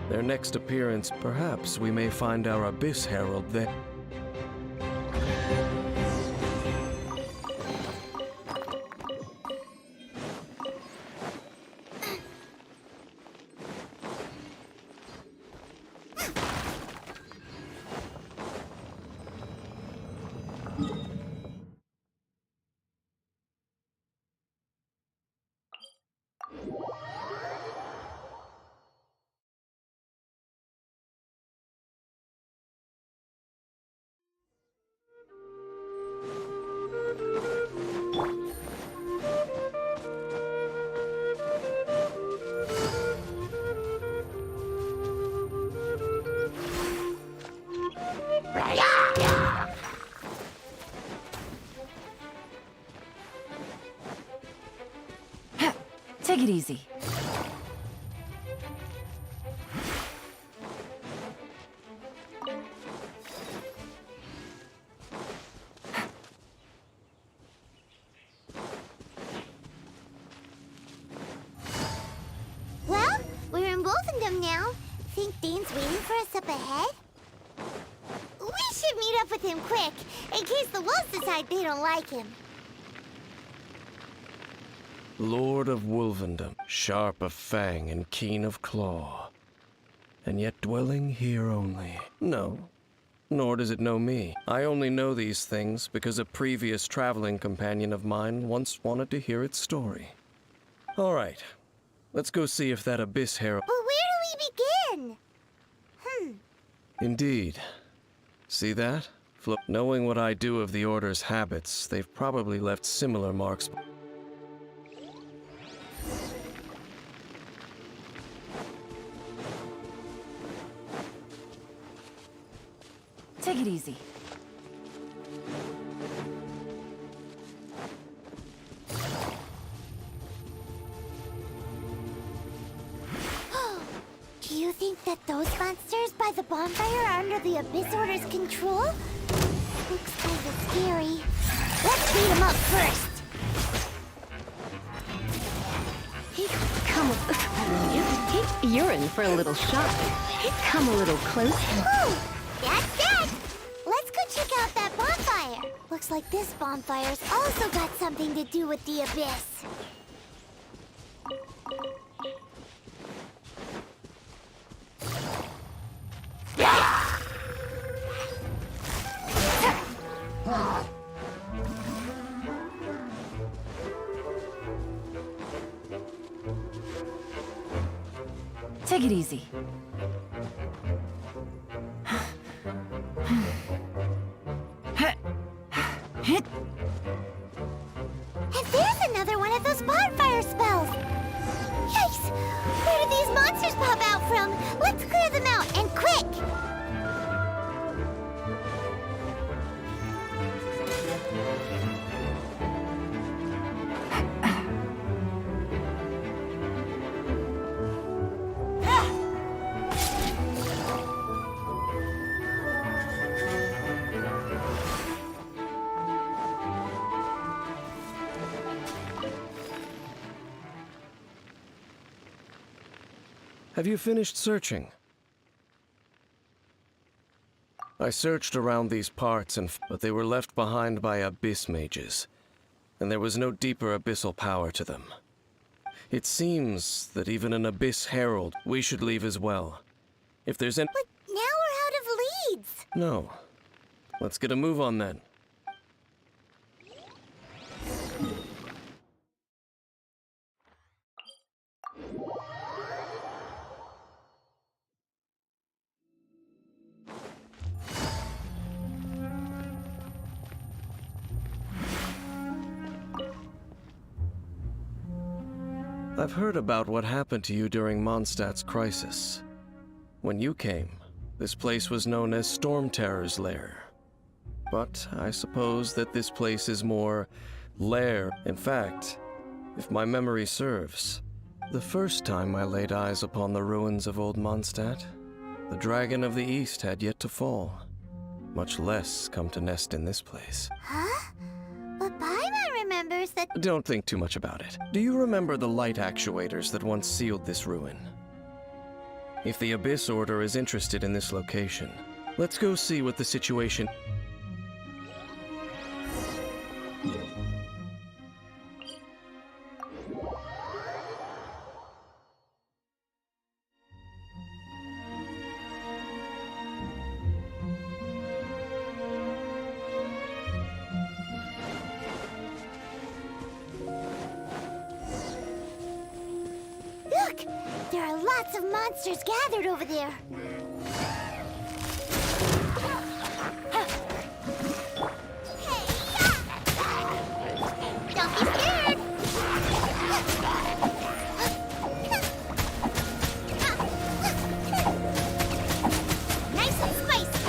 their next appearance, perhaps we may find our abyss herald there. easy. Well, we're in Wolfendom now. Think Dane's waiting for us up ahead? We should meet up with him quick, in case the wolves decide they don't like him. Lord of Wolvendom, sharp of fang and keen of claw, and yet dwelling here only. No, nor does it know me. I only know these things because a previous traveling companion of mine once wanted to hear its story. All right, let's go see if that Abyss Herald... But where do we begin? Indeed. See that? Knowing what I do of the Order's habits, they've probably left similar marks. Take it easy. Do you think that those monsters by the bonfire are under the Abyss Order's control? Looks kind of scary. Let's beat them up first. You're in for a little shock. Come a little closer. Ooh, that's it. Let's go check out that bonfire. Looks like this bonfire's also got something to do with the Abyss. Take it easy. And there's another one of those bonfire spells! Yikes! Where did these monsters pop out from? Let's clear them out, and quick! Have you finished searching? I searched around these parts, but they were left behind by abyss mages, and there was no deeper abyssal power to them. It seems that even an Abyss Herald we should leave as well. If there's any... But now we're out of leads! No. Let's get a move on then. I've heard about what happened to you during Mondstadt's crisis. When you came, this place was known as Storm Terror's Lair. But I suppose that this place is more lair. In fact, if my memory serves, the first time I laid eyes upon the ruins of old Mondstadt, the Dragon of the East had yet to fall, much less come to nest in this place. Huh? But Paimon remembers that... Don't think too much about it. Do you remember the light actuators that once sealed this ruin? If the Abyss Order is interested in this location, let's go see what the situation... Look! There are lots of monsters gathered over there. Don't be scared! Nice and spicy!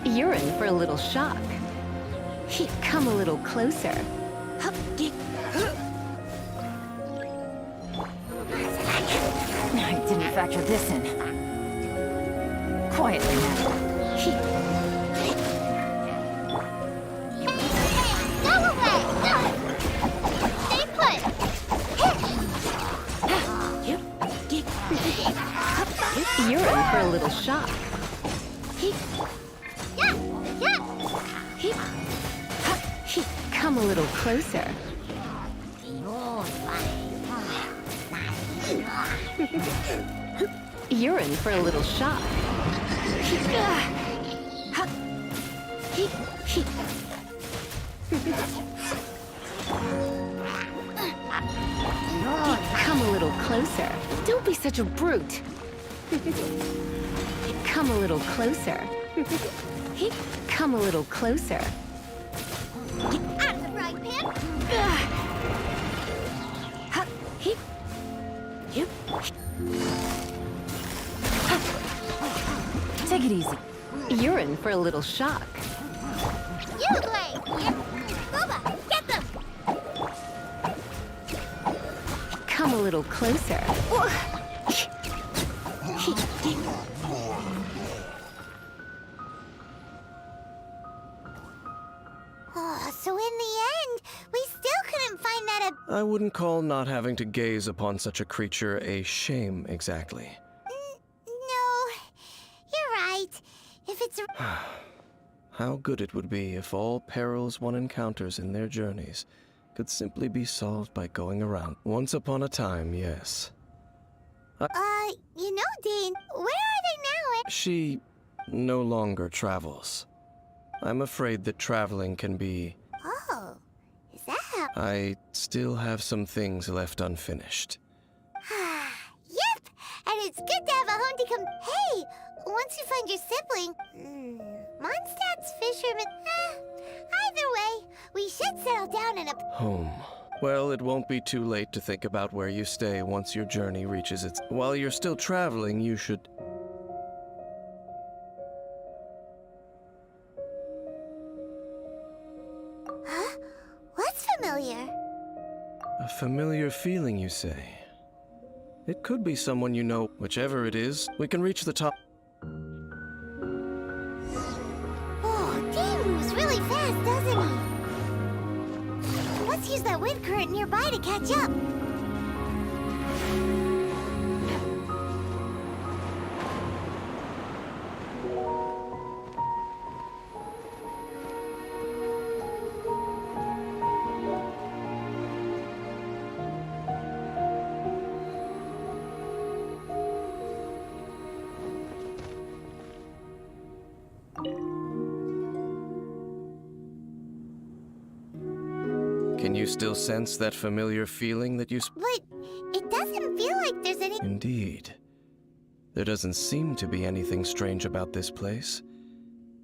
You're in for a little shock. Come a little closer. I didn't factor this in. Quietly now. Go away! Stay put! You're in for a little shock. Come a little closer. You're in for a little shock. Come a little closer. Don't be such a brute. Come a little closer. Come a little closer. Out of the frying pan! Take it easy. You're in for a little shock. You play! Boba, get them! Come a little closer. Oh, so in the end, we still couldn't find that I wouldn't call not having to gaze upon such a creature a shame exactly. No, you're right. If it's How good it would be if all perils one encounters in their journeys could simply be solved by going around. Once upon a time, yes. you know, Dane, where are they now? She no longer travels. I'm afraid that traveling can be... Oh, is that how? I still have some things left unfinished. Yep, and it's good to have a home to come. Hey, once you find your sibling, Mondstadt's fisherman. Either way, we should settle down in a. Home. Well, it won't be too late to think about where you stay once your journey reaches its... While you're still traveling, you should... Huh? What's familiar? A familiar feeling, you say? It could be someone you know. Whichever it is, we can reach the top. Oh, Dane moves really fast, doesn't he? Let's use that wind current nearby to catch up. Can you still sense that familiar feeling that you... But it doesn't feel like there's any... Indeed. There doesn't seem to be anything strange about this place.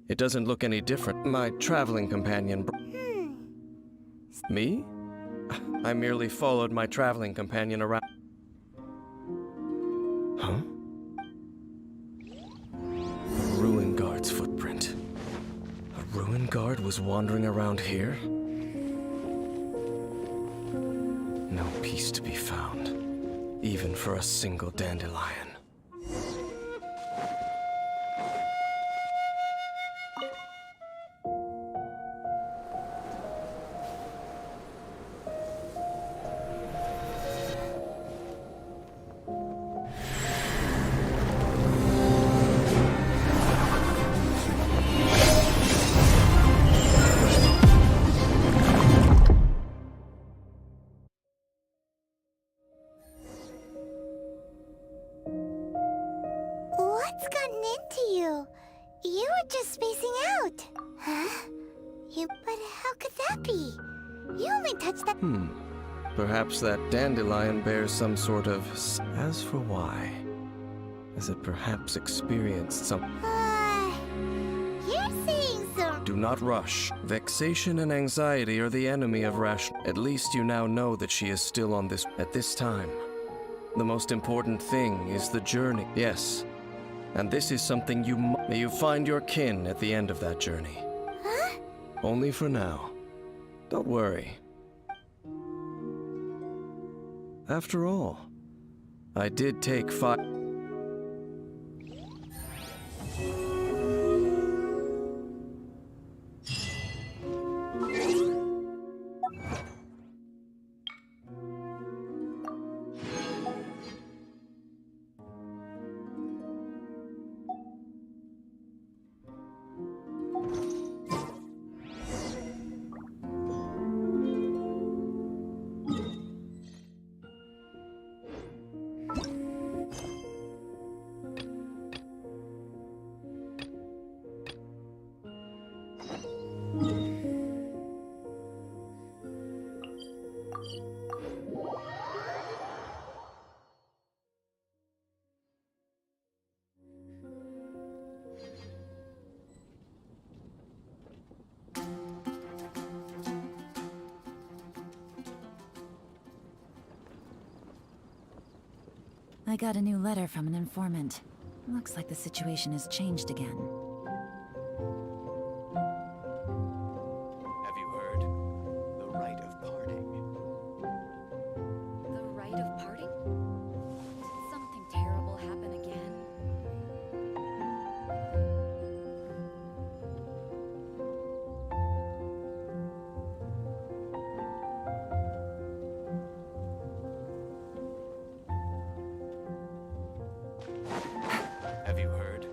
It doesn't look any different. My traveling companion... Me? I merely followed my traveling companion around... Huh? Ruin Guard's footprint. A Ruin Guard was wandering around here? No peace to be found, even for a single dandelion. What's gotten into you? You were just spacing out. Huh? But how could that be? You only touched that... Perhaps that dandelion bears some sort of... As for why? Has it perhaps experienced some... You're saying some... Do not rush. Vexation and anxiety are the enemy of ration. At least you now know that she is still on this... At this time. The most important thing is the journey. Yes. And this is something you... May you find your kin at the end of that journey. Huh? Only for now. Don't worry. After all, I did take 5. I got a new letter from an informant. Looks like the situation has changed again. Have you heard? The rite of parting. The rite of parting? Did something terrible happen again? Have you heard?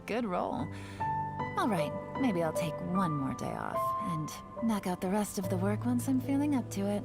Good roll. Alright, maybe I'll take one more day off, and knock out the rest of the work once I'm feeling up to it.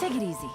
Take it easy.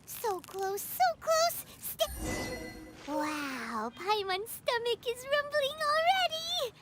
So close, so close! Wow, Paimon's stomach is rumbling already!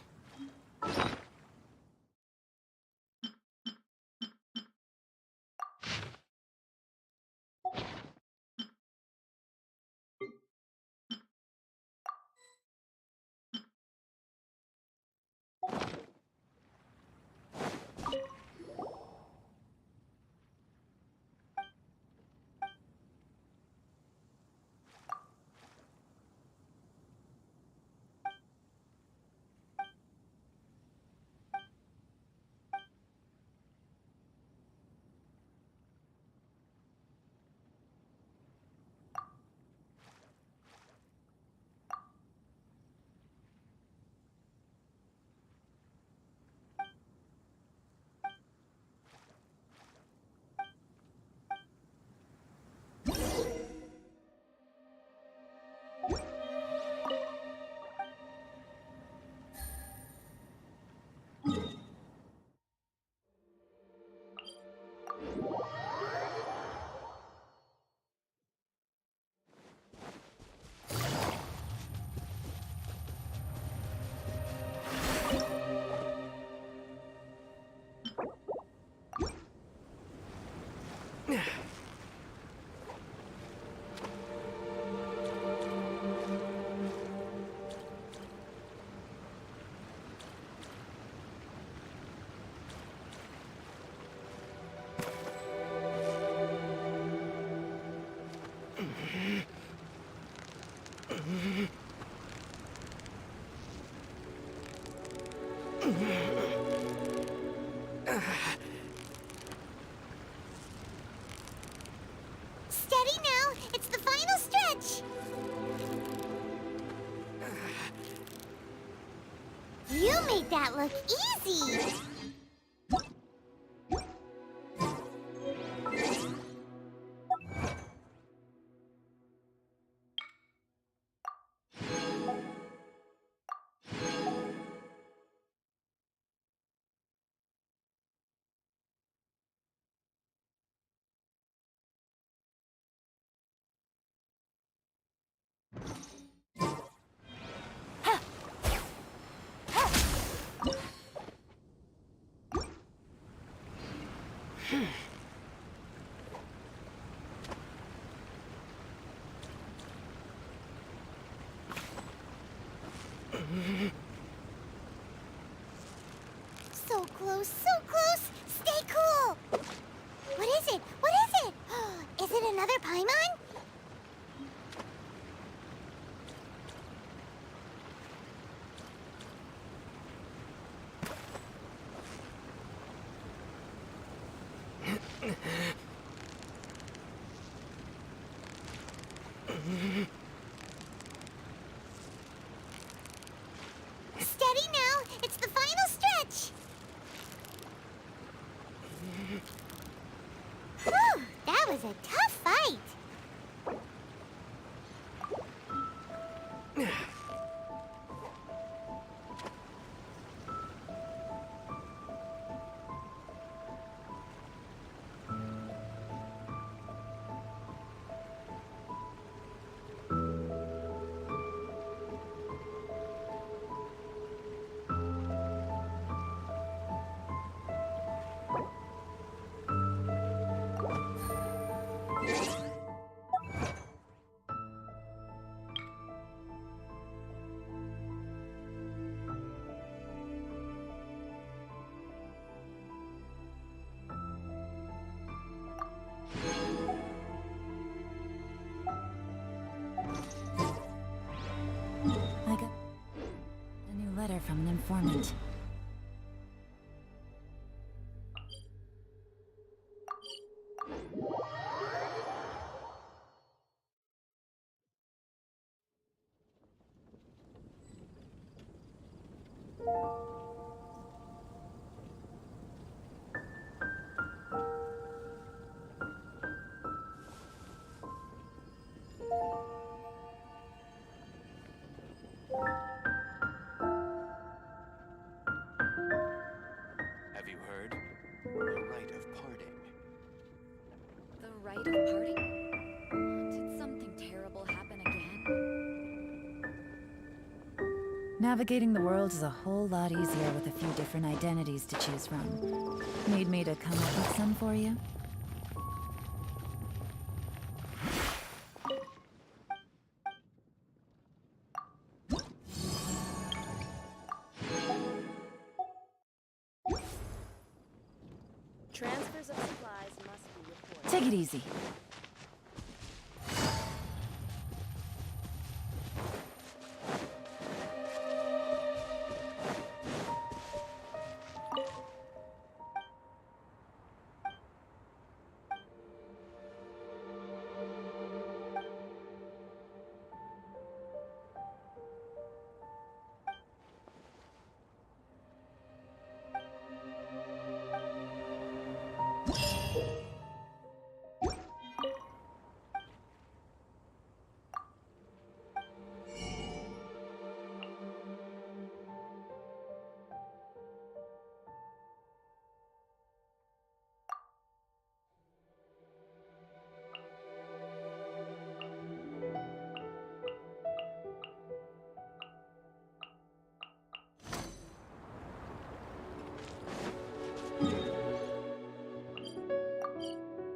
Steady now, it's the final stretch! You made that look easy! So close, so close! Stay cool! What is it? What is it? Is it another Paimon? fight. I got a new letter from an informant. Have you heard? The rite of parting. The rite of parting? Did something terrible happen again? Navigating the world is a whole lot easier with a few different identities to choose from. Need me to come up with some for you? Transfers of supplies must be reported. Take it easy.